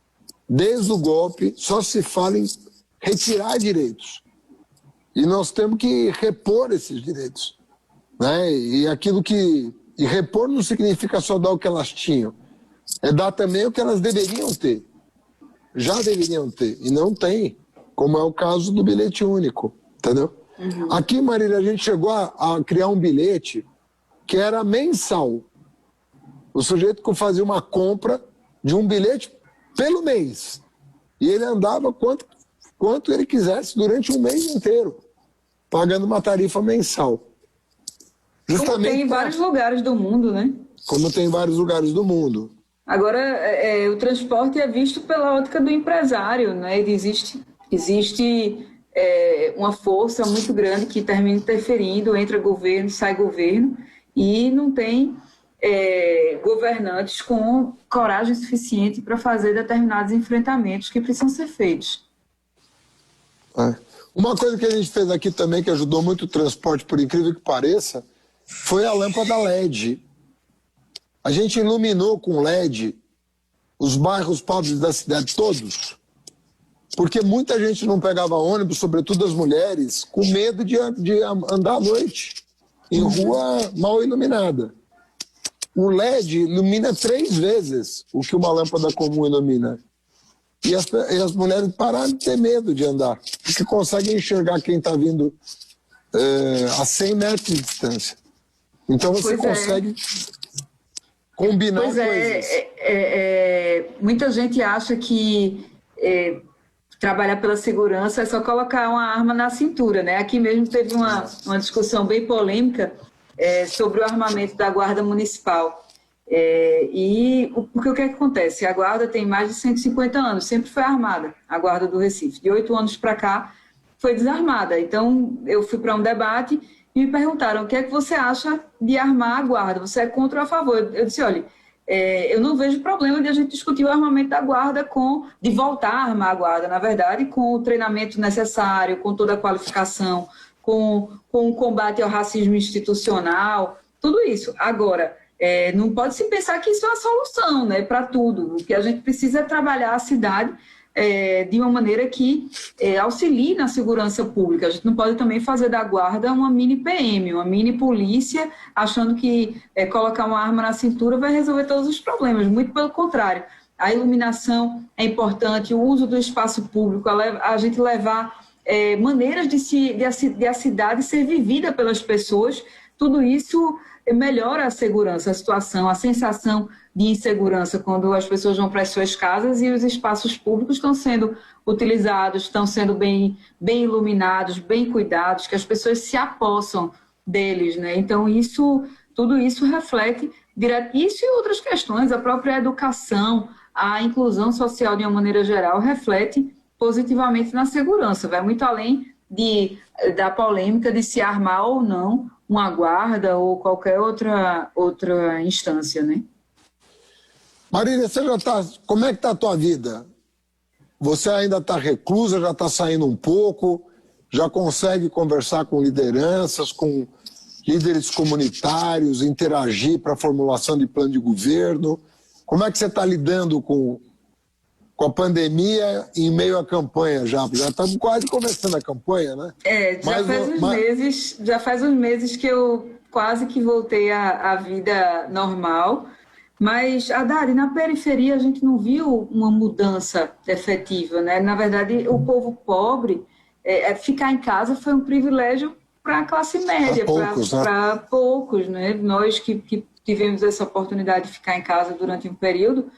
Desde o golpe, só se fala em retirar direitos. E nós temos que repor esses direitos. Né? E repor não significa só dar o que elas tinham. É dar também o que elas deveriam ter. Já deveriam ter. E não tem. Como é o caso do bilhete único. Entendeu? Uhum. Aqui, Marília, a gente chegou a criar um bilhete que era mensal. O sujeito que fazia uma compra de um bilhete pelo mês. E ele andava quanto ele quisesse durante um mês inteiro, pagando uma tarifa mensal. Justamente como tem em vários lugares do mundo, né? Como tem em vários lugares do mundo. Agora, o transporte é visto pela ótica do empresário, né? Existe uma força muito grande que termina interferindo, entra governo, sai governo, e não tem governantes com coragem suficiente para fazer determinados enfrentamentos que precisam ser feitos. Uma coisa que a gente fez aqui também, que ajudou muito o transporte, por incrível que pareça, foi a lâmpada LED. A gente iluminou com LED os bairros pobres da cidade todos, porque muita gente não pegava ônibus, sobretudo as mulheres, com medo de andar à noite, em rua mal iluminada. O LED ilumina 3 vezes o que uma lâmpada comum ilumina. E as mulheres pararam de ter medo de andar, porque conseguem enxergar quem está vindo a 100 metros de distância. Então você consegue combinar coisas. Muita gente acha que trabalhar pela segurança é só colocar uma arma na cintura, né? Aqui mesmo teve uma discussão bem polêmica sobre o armamento da Guarda Municipal. Porque o que acontece? A Guarda tem mais de 150 anos, sempre foi armada, a Guarda do Recife. De 8 anos para cá, foi desarmada. Então, eu fui para um debate e me perguntaram: o que é que você acha de armar a Guarda? Você é contra ou a favor? Eu disse: olha, eu não vejo problema de a gente discutir o armamento da Guarda, de voltar a armar a Guarda, na verdade, com o treinamento necessário, com toda a qualificação com o combate ao racismo institucional, tudo isso. Agora, não pode se pensar que isso é a solução, né, para tudo. O que a gente precisa é trabalhar a cidade de uma maneira que auxilie na segurança pública. A gente não pode também fazer da guarda uma mini PM, uma mini polícia, achando que colocar uma arma na cintura vai resolver todos os problemas. Muito pelo contrário. A iluminação é importante, o uso do espaço público, a gente levar maneiras de a cidade ser vivida pelas pessoas. Tudo isso melhora a segurança, a situação, a sensação de insegurança quando as pessoas vão para as suas casas e os espaços públicos estão sendo utilizados, estão sendo bem iluminados, bem cuidados, que as pessoas se apossam deles, né? Então, tudo isso reflete direto isso e outras questões, a própria educação, a inclusão social de uma maneira geral reflete positivamente na segurança, vai muito além da polêmica de se armar ou não uma guarda ou qualquer outra instância, né? Marília, como é que está a tua vida? Você ainda está reclusa, já está saindo um pouco, já consegue conversar com lideranças, com líderes comunitários, interagir para a formulação de plano de governo? Como é que você está lidando com a pandemia em meio à campanha já? Já estamos quase começando a campanha, né? Já faz uns meses que eu quase que voltei à vida normal. Mas, Haddad, na periferia a gente não viu uma mudança efetiva, né? Na verdade, o povo pobre, ficar em casa foi um privilégio para a classe média, para poucos, né? Nós que tivemos essa oportunidade de ficar em casa durante um período,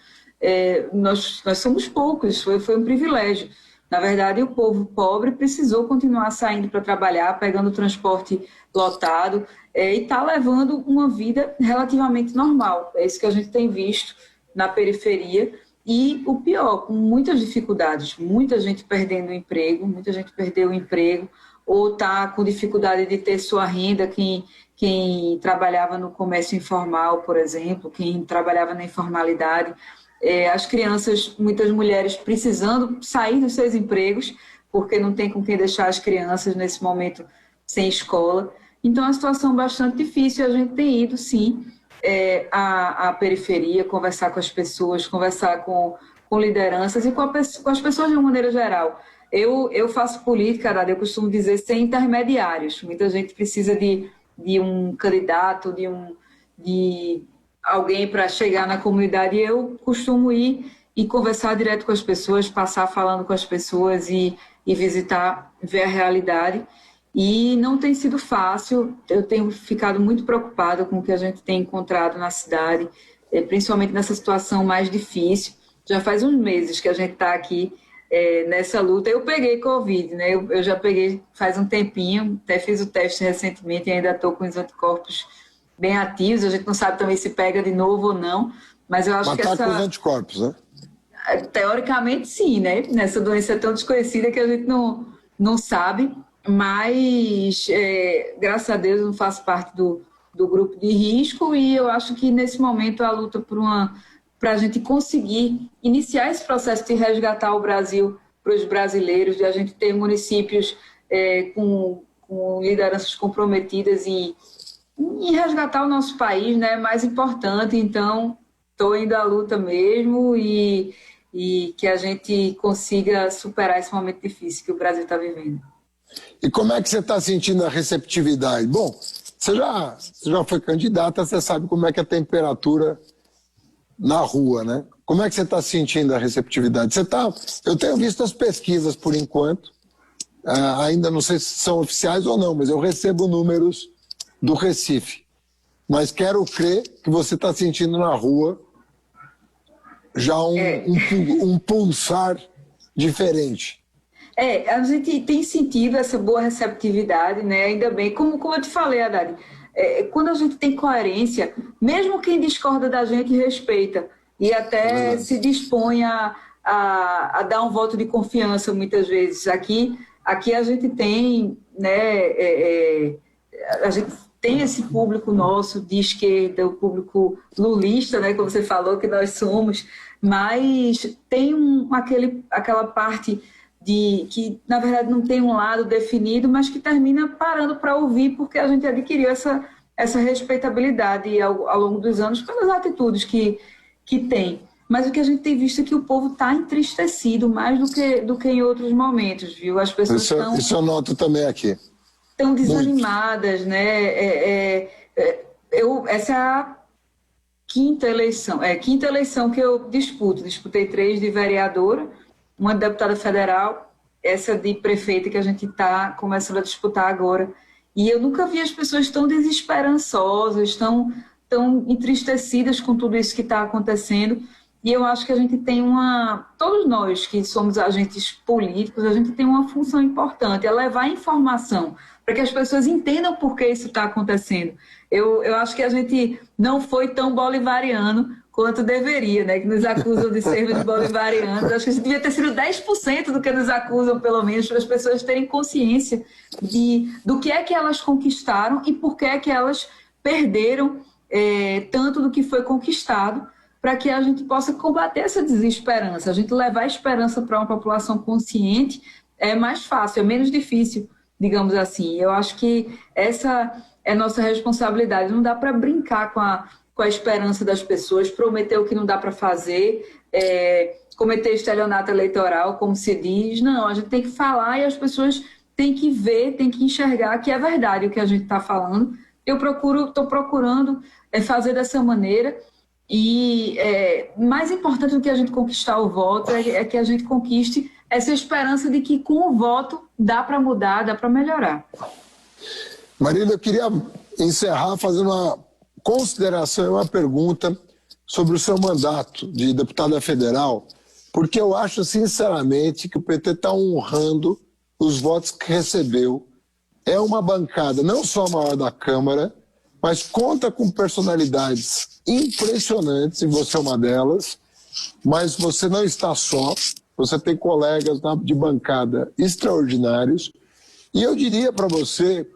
nós somos poucos, foi um privilégio. Na verdade, o povo pobre precisou continuar saindo para trabalhar, pegando transporte lotado e está levando uma vida relativamente normal. É isso que a gente tem visto na periferia. E o pior, com muitas dificuldades, muita gente perdendo o emprego, muita gente perdeu o emprego ou está com dificuldade de ter sua renda, quem trabalhava no comércio informal, por exemplo, quem trabalhava na informalidade. As crianças, muitas mulheres precisando sair dos seus empregos, porque não tem com quem deixar as crianças nesse momento sem escola. Então, é uma situação bastante difícil. A gente tem ido, sim, à periferia, conversar com as pessoas, conversar com lideranças e com as pessoas de uma maneira geral. Eu faço política, Haddad, eu costumo dizer, sem intermediários. Muita gente precisa de um candidato, de alguém para chegar na comunidade. Eu costumo ir e conversar direto com as pessoas, passar falando com as pessoas e visitar, ver a realidade. E não tem sido fácil, eu tenho ficado muito preocupada com o que a gente tem encontrado na cidade, principalmente nessa situação mais difícil. Já faz uns meses que a gente está aqui nessa luta. Eu peguei Covid, né? Eu já peguei faz um tempinho, até fiz o teste recentemente e ainda estou com os anticorpos bem ativos. A gente não sabe também se pega de novo ou não, mas eu acho que essa... com os anticorpos, né? Teoricamente, sim, né? Nessa doença tão desconhecida que a gente não sabe, mas graças a Deus não faço parte do grupo de risco e eu acho que nesse momento a luta para a gente conseguir iniciar esse processo de resgatar o Brasil para os brasileiros, de a gente ter municípios com lideranças comprometidas em resgatar o nosso país, né? Mais importante. Então, estou indo à luta mesmo e que a gente consiga superar esse momento difícil que o Brasil está vivendo. E como é que você está sentindo a receptividade? Bom, você já foi candidata, você sabe como é que é a temperatura na rua, né? Como é que você está sentindo a receptividade? Eu tenho visto as pesquisas por enquanto, ainda não sei se são oficiais ou não, mas eu recebo números do Recife. Mas quero crer que você está sentindo na rua já um pulsar diferente. A gente tem sentido essa boa receptividade, né? Ainda bem, como eu te falei, Haddad, quando a gente tem coerência, mesmo quem discorda da gente respeita e até se dispõe a dar um voto de confiança muitas vezes. Aqui a gente tem, né? A gente tem esse público nosso de esquerda, o público lulista, né? Como você falou que nós somos, mas tem aquela parte que, na verdade, não tem um lado definido, mas que termina parando para ouvir, porque a gente adquiriu essa respeitabilidade ao longo dos anos pelas atitudes que tem. Mas o que a gente tem visto é que o povo está entristecido mais do que em outros momentos, viu? As pessoas isso eu noto também aqui. Estão desanimadas, né? Essa é a quinta eleição que eu disputei 3 de vereadora, uma de deputada federal, essa de prefeita que a gente está começando a disputar agora. E eu nunca vi as pessoas tão desesperançosas, tão entristecidas com tudo isso que está acontecendo. E eu acho que a gente tem todos nós que somos agentes políticos, a gente tem uma função importante, é levar informação para que as pessoas entendam por que isso está acontecendo. Eu acho que a gente não foi tão bolivariano quanto deveria, né? Que nos acusam de sermos bolivarianos. Acho que a gente devia ter sido 10% do que nos acusam, pelo menos, para as pessoas terem consciência do que é que elas conquistaram e por que é que elas perderam tanto do que foi conquistado, para que a gente possa combater essa desesperança. A gente levar a esperança para uma população consciente é mais fácil, é menos difícil, digamos assim. Eu acho que essa é nossa responsabilidade. Não dá para brincar com a esperança das pessoas, prometer o que não dá para fazer, cometer estelionato eleitoral, como se diz. Não, a gente tem que falar e as pessoas têm que ver, têm que enxergar que é verdade o que a gente está falando. Eu estou procurando fazer dessa maneira. E mais importante do que a gente conquistar o voto é que a gente conquiste essa esperança de que com o voto dá para mudar, dá para melhorar. Marília, eu queria encerrar fazendo uma consideração e uma pergunta sobre o seu mandato de deputada federal, porque eu acho sinceramente que o PT está honrando os votos que recebeu. É uma bancada não só a maior da Câmara, mas conta com personalidades impressionantes, e você é uma delas, mas você não está só, você tem colegas de bancada extraordinários, e eu diria para você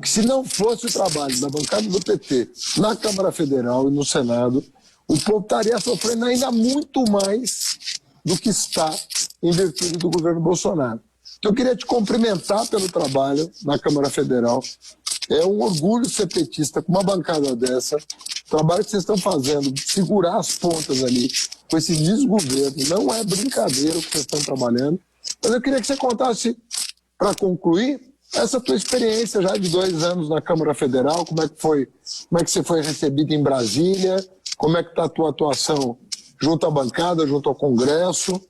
que se não fosse o trabalho da bancada do PT na Câmara Federal e no Senado, o povo estaria sofrendo ainda muito mais do que está em virtude do governo Bolsonaro. Então, eu queria te cumprimentar pelo trabalho na Câmara Federal. É um orgulho ser petista com uma bancada dessa. O trabalho que vocês estão fazendo, de segurar as pontas ali com esse desgoverno, não é brincadeira o que vocês estão trabalhando. Mas eu queria que você contasse, para concluir, essa tua experiência já de 2 anos na Câmara Federal, como é que você foi recebido em Brasília, como é que está a tua atuação junto à bancada, junto ao Congresso.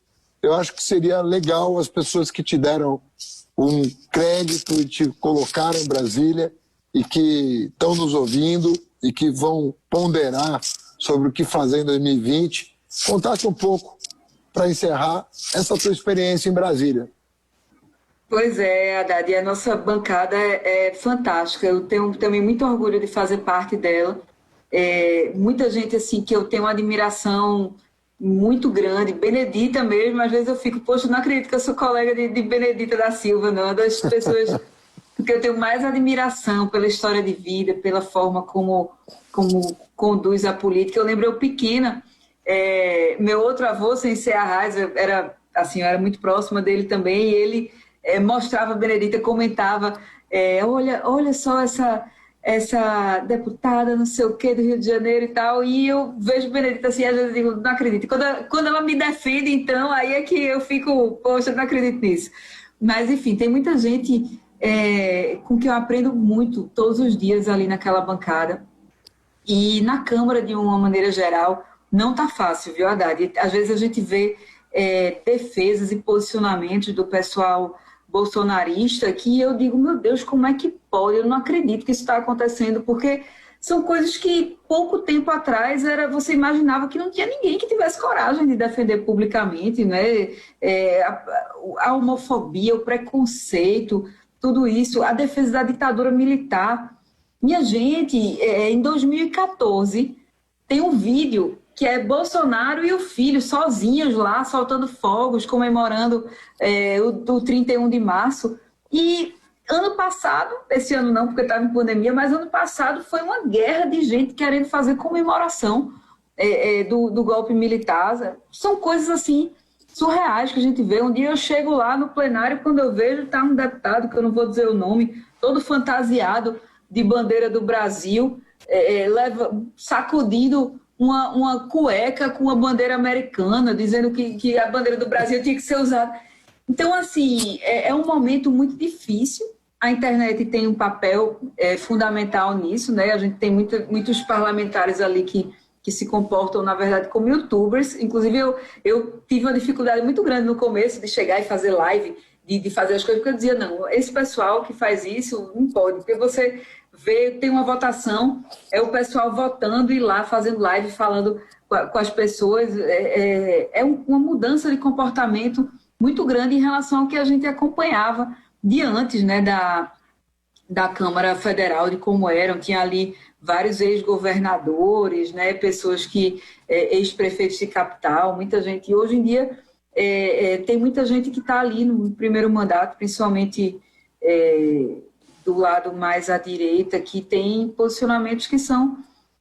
Eu acho que seria legal as pessoas que te deram um crédito e te colocaram em Brasília e que estão nos ouvindo e que vão ponderar sobre o que fazer em 2020. Contasse um pouco, para encerrar, essa tua experiência em Brasília. Pois é, Haddad, e a nossa bancada é fantástica. Eu tenho também muito orgulho de fazer parte dela. Muita gente assim que eu tenho uma admiração muito grande, Benedita mesmo, às vezes eu fico, poxa, não acredito que eu sou colega de Benedita da Silva, não, uma das pessoas que eu tenho mais admiração pela história de vida, pela forma como conduz a política. Eu lembro eu pequena, meu outro avô, sem ser Arraes, eu era muito próxima dele também, e ele mostrava a Benedita, comentava, olha só essa deputada, não sei o que, do Rio de Janeiro e tal, e eu vejo Benedita assim, às vezes eu digo, não acredito. Quando ela me defende, então, aí é que eu fico, poxa, não acredito nisso. Mas, enfim, tem muita gente com que eu aprendo muito todos os dias ali naquela bancada. E na Câmara, de uma maneira geral, não está fácil, viu, Haddad? Às vezes a gente vê defesas e posicionamentos do pessoal bolsonarista que eu digo, meu Deus, como é que pode? Eu não acredito que isso está acontecendo, porque são coisas que pouco tempo atrás você imaginava que não tinha ninguém que tivesse coragem de defender publicamente, né? A homofobia, o preconceito, tudo isso, a defesa da ditadura militar. Minha gente, em 2014, tem um vídeo que é Bolsonaro e o filho sozinhos lá, soltando fogos, comemorando o 31 de março. E ano passado, esse ano não, porque estava em pandemia, mas ano passado foi uma guerra de gente querendo fazer comemoração do golpe militar. São coisas assim surreais que a gente vê. Um dia eu chego lá no plenário, quando eu vejo, está um deputado, que eu não vou dizer o nome, todo fantasiado de bandeira do Brasil, sacudindo uma cueca com a bandeira americana, dizendo que a bandeira do Brasil tinha que ser usada. Então, assim, é um momento muito difícil. A internet tem um papel fundamental nisso, né? A gente tem muitos parlamentares ali que se comportam, na verdade, como youtubers. Inclusive, eu tive uma dificuldade muito grande no começo de chegar e fazer live, de fazer as coisas, porque eu dizia, não, esse pessoal que faz isso não pode, porque você vê, tem uma votação, é o pessoal votando e lá fazendo live, falando com as pessoas. Uma mudança de comportamento muito grande em relação ao que a gente acompanhava de antes, né, da Câmara Federal, de como eram. Tinha ali vários ex-governadores, né, pessoas ex-prefeitos de capital, muita gente. E hoje em dia tem muita gente que está ali no primeiro mandato, principalmente do lado mais à direita, que tem posicionamentos que são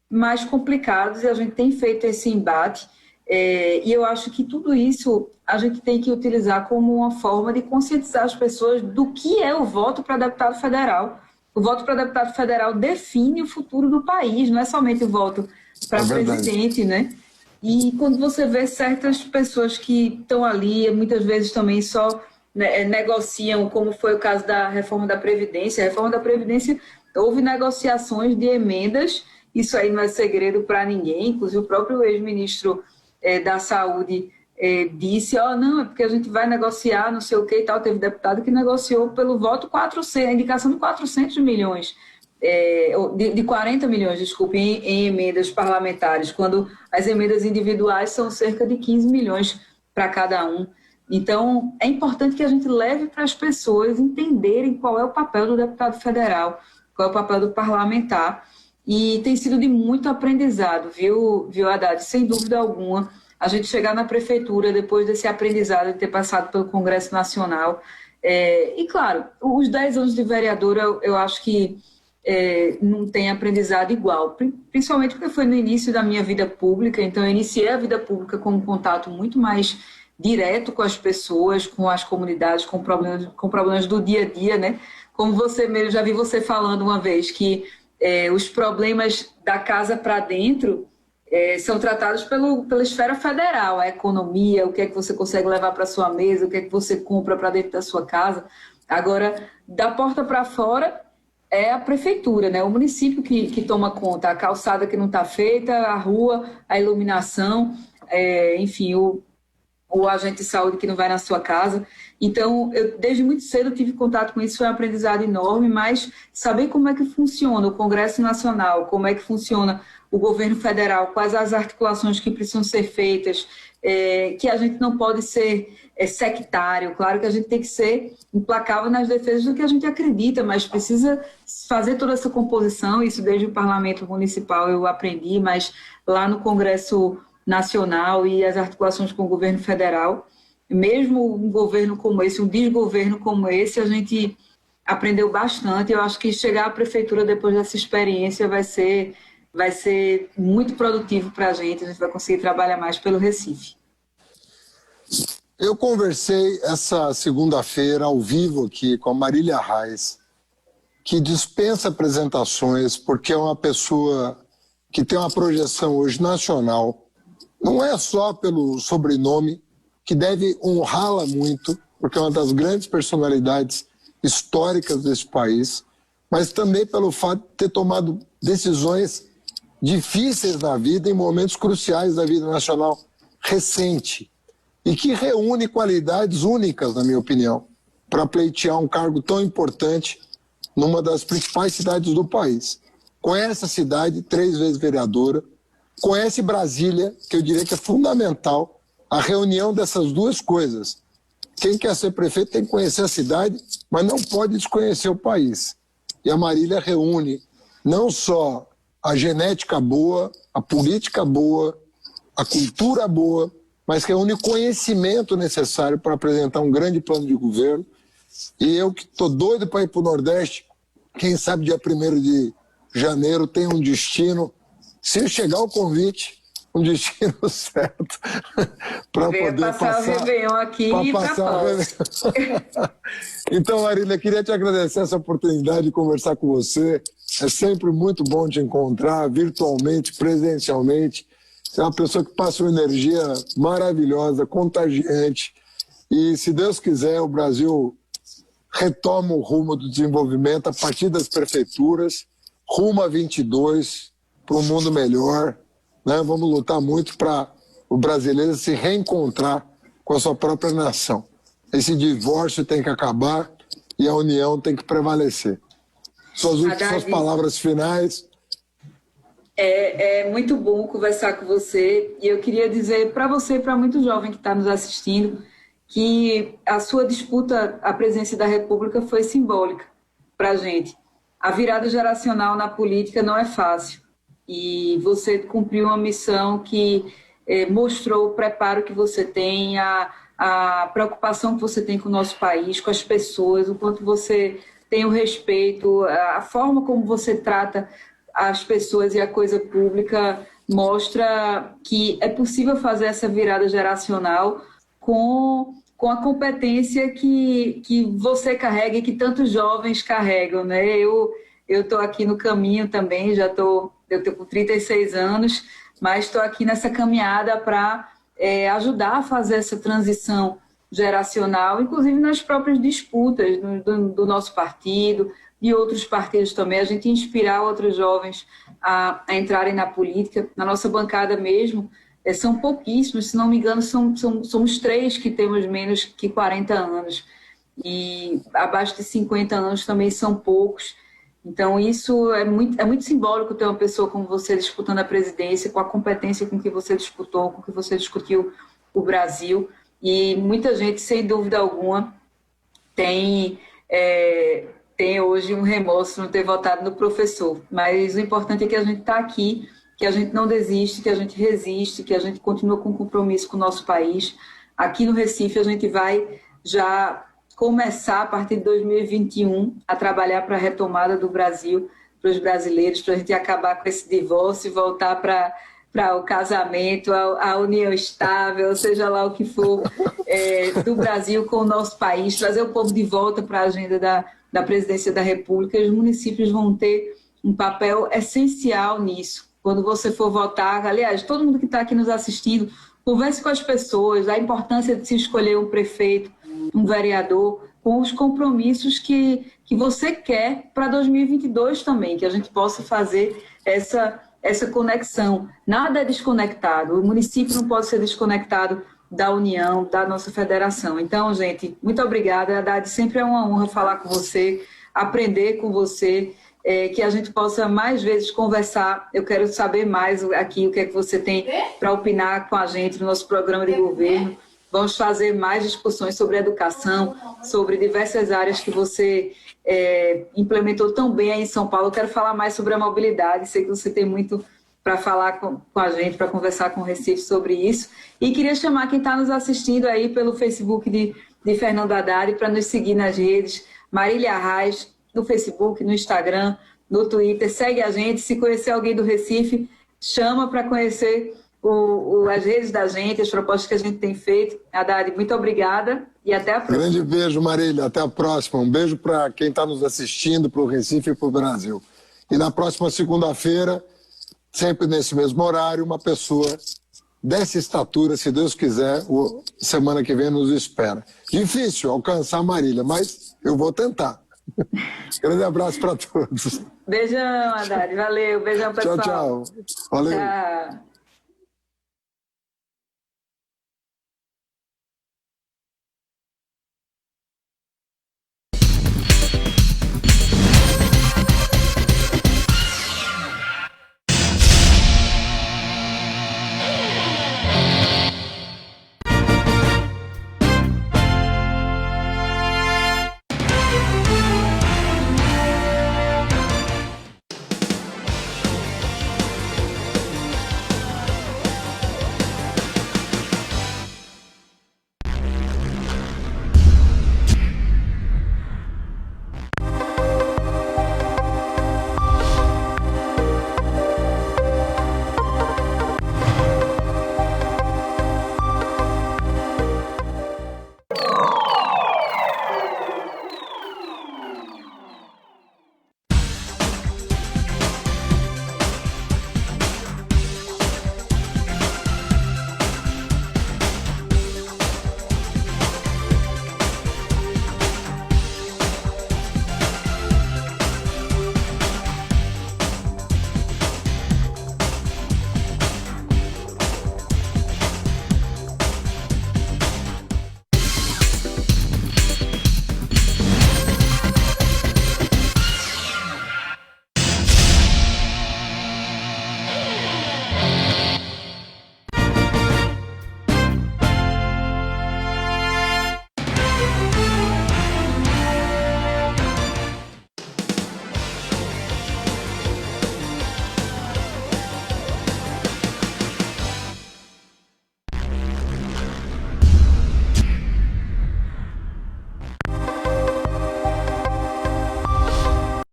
mais complicados, e a gente tem feito esse embate. E eu acho que tudo isso a gente tem que utilizar como uma forma de conscientizar as pessoas do que é o voto para deputado federal. O voto para deputado federal define o futuro do país, não é somente o voto para presidente, né? E quando você vê certas pessoas que estão ali, muitas vezes também só negociam, como foi o caso da reforma da Previdência. A reforma da Previdência, houve negociações de emendas, isso aí não é segredo para ninguém, inclusive o próprio ex-ministro da Saúde disse, não, é porque a gente vai negociar, não sei o que e tal. Teve deputado que negociou pelo voto 400, a indicação de 400 milhões, de 40 milhões, desculpe, em emendas parlamentares, quando as emendas individuais são cerca de 15 milhões para cada um. Então, é importante que a gente leve para as pessoas entenderem qual é o papel do deputado federal, qual é o papel do parlamentar, e tem sido de muito aprendizado, viu, Haddad? Sem dúvida alguma, a gente chegar na prefeitura depois desse aprendizado de ter passado pelo Congresso Nacional. E, claro, os 10 anos de vereadora, eu acho que não tem aprendizado igual, principalmente porque foi no início da minha vida pública. Então eu iniciei a vida pública com um contato muito mais direto com as pessoas, com as comunidades, com problemas do dia a dia, né? Como você mesmo, já vi você falando uma vez que os problemas da casa para dentro são tratados pela esfera federal, a economia, o que é que você consegue levar para sua mesa, o que é que você compra para dentro da sua casa. Agora, da porta para fora, é a prefeitura, né? O município que toma conta, a calçada que não está feita, a rua, a iluminação, enfim, o agente de saúde que não vai na sua casa. Então, eu desde muito cedo tive contato com isso, foi um aprendizado enorme, mas saber como é que funciona o Congresso Nacional, como é que funciona o governo federal, quais as articulações que precisam ser feitas, que a gente não pode ser sectário. Claro que a gente tem que ser implacável nas defesas do que a gente acredita, mas precisa fazer toda essa composição. Isso desde o parlamento municipal eu aprendi, mas lá no Congresso Nacional e as articulações com o governo federal, mesmo um governo como esse, um desgoverno como esse, a gente aprendeu bastante. Eu acho que chegar à prefeitura depois dessa experiência vai ser muito produtivo para a gente vai conseguir trabalhar mais pelo Recife. Eu conversei essa segunda-feira ao vivo aqui com a Marília Reis, que dispensa apresentações porque é uma pessoa que tem uma projeção hoje nacional. Não é só pelo sobrenome, que deve honrá-la muito, porque é uma das grandes personalidades históricas desse país, mas também pelo fato de ter tomado decisões difíceis na vida, em momentos cruciais da vida nacional recente, e que reúne qualidades únicas, na minha opinião, para pleitear um cargo tão importante numa das principais cidades do país. Conhece a cidade, 3 vezes vereadora, conhece Brasília, que eu diria que é fundamental a reunião dessas duas coisas. Quem quer ser prefeito tem que conhecer a cidade, mas não pode desconhecer o país. E a Marília reúne não só a genética boa, a política boa, a cultura boa, mas reúne o conhecimento necessário para apresentar um grande plano de governo. E eu que estou doido para ir para o Nordeste, quem sabe dia 1º de janeiro tem um destino. Se chegar o convite, um destino certo para poder passar o Réveillon aqui e passar Então, Marília, queria te agradecer essa oportunidade de conversar com você. É sempre muito bom te encontrar virtualmente, presencialmente. Você é uma pessoa que passa uma energia maravilhosa, contagiante. E, se Deus quiser, o Brasil retoma o rumo do desenvolvimento a partir das prefeituras, rumo a 22, para um mundo melhor. Né? Vamos lutar muito para o brasileiro se reencontrar com a sua própria nação. Esse divórcio tem que acabar e a união tem que prevalecer. Suas palavras finais. É muito bom conversar com você e eu queria dizer para você e para muito jovem que está nos assistindo que a sua disputa à presidência da República foi simbólica para a gente. A virada geracional na política não é fácil e você cumpriu uma missão que mostrou o preparo que você tem, a preocupação que você tem com o nosso país, com as pessoas, o quanto você tem o respeito, a forma como você trata as pessoas e a coisa pública mostra que é possível fazer essa virada geracional com a competência que você carrega e que tantos jovens carregam, né? Eu estou aqui no caminho também, eu estou com 36 anos, mas estou aqui nessa caminhada para ajudar a fazer essa transição geracional, inclusive nas próprias disputas do nosso partido e outros partidos também, a gente inspirar outros jovens a entrarem na política. Na nossa bancada mesmo, são pouquíssimos, se não me engano, somos 3 que temos menos que 40 anos. E abaixo de 50 anos também são poucos. Então, isso é muito simbólico ter uma pessoa como você disputando a presidência, com a competência com que você disputou, com que você discutiu o Brasil. E muita gente, sem dúvida alguma, tem hoje um remorso não ter votado no professor. Mas o importante é que a gente está aqui, que a gente não desiste, que a gente resiste, que a gente continua com compromisso com o nosso país. Aqui no Recife, a gente vai já começar, a partir de 2021, a trabalhar para a retomada do Brasil, para os brasileiros, para a gente acabar com esse divórcio e voltar para o casamento, a união estável, seja lá o que for, do Brasil com o nosso país, trazer o povo de volta para a agenda da presidência da República. E os municípios vão ter um papel essencial nisso. Quando você for votar, aliás, todo mundo que está aqui nos assistindo, converse com as pessoas, a importância de se escolher um prefeito, um vereador, com os compromissos que você quer para 2022 também, que a gente possa fazer essa conexão. Nada é desconectado, o município não pode ser desconectado da União, da nossa federação. Então, gente, muito obrigada, Haddad, sempre é uma honra falar com você, aprender com você, que a gente possa mais vezes conversar. Eu quero saber mais aqui o que é que você tem para opinar com a gente no nosso programa de governo. Vamos fazer mais discussões sobre educação, sobre diversas áreas que você implementou tão bem aí em São Paulo. Eu quero falar mais sobre a mobilidade, sei que você tem muito para falar com a gente, para conversar com o Recife sobre isso. E queria chamar quem está nos assistindo aí pelo Facebook de Fernando Haddad para nos seguir nas redes. Marília Arraes, no Facebook, no Instagram, no Twitter. Segue a gente. Se conhecer alguém do Recife, chama para conhecer as redes da gente, as propostas que a gente tem feito. Haddad, muito obrigada e até a próxima. Grande beijo, Marília. Até a próxima. Um beijo para quem está nos assistindo, para o Recife e para o Brasil. E na próxima segunda-feira, sempre nesse mesmo horário, uma pessoa dessa estatura, se Deus quiser, semana que vem nos espera. Difícil alcançar a Marília, mas eu vou tentar. Grande abraço para todos. Beijão, Haddad. Valeu. Beijão, pessoal. Tchau, tchau. Valeu. Tchau.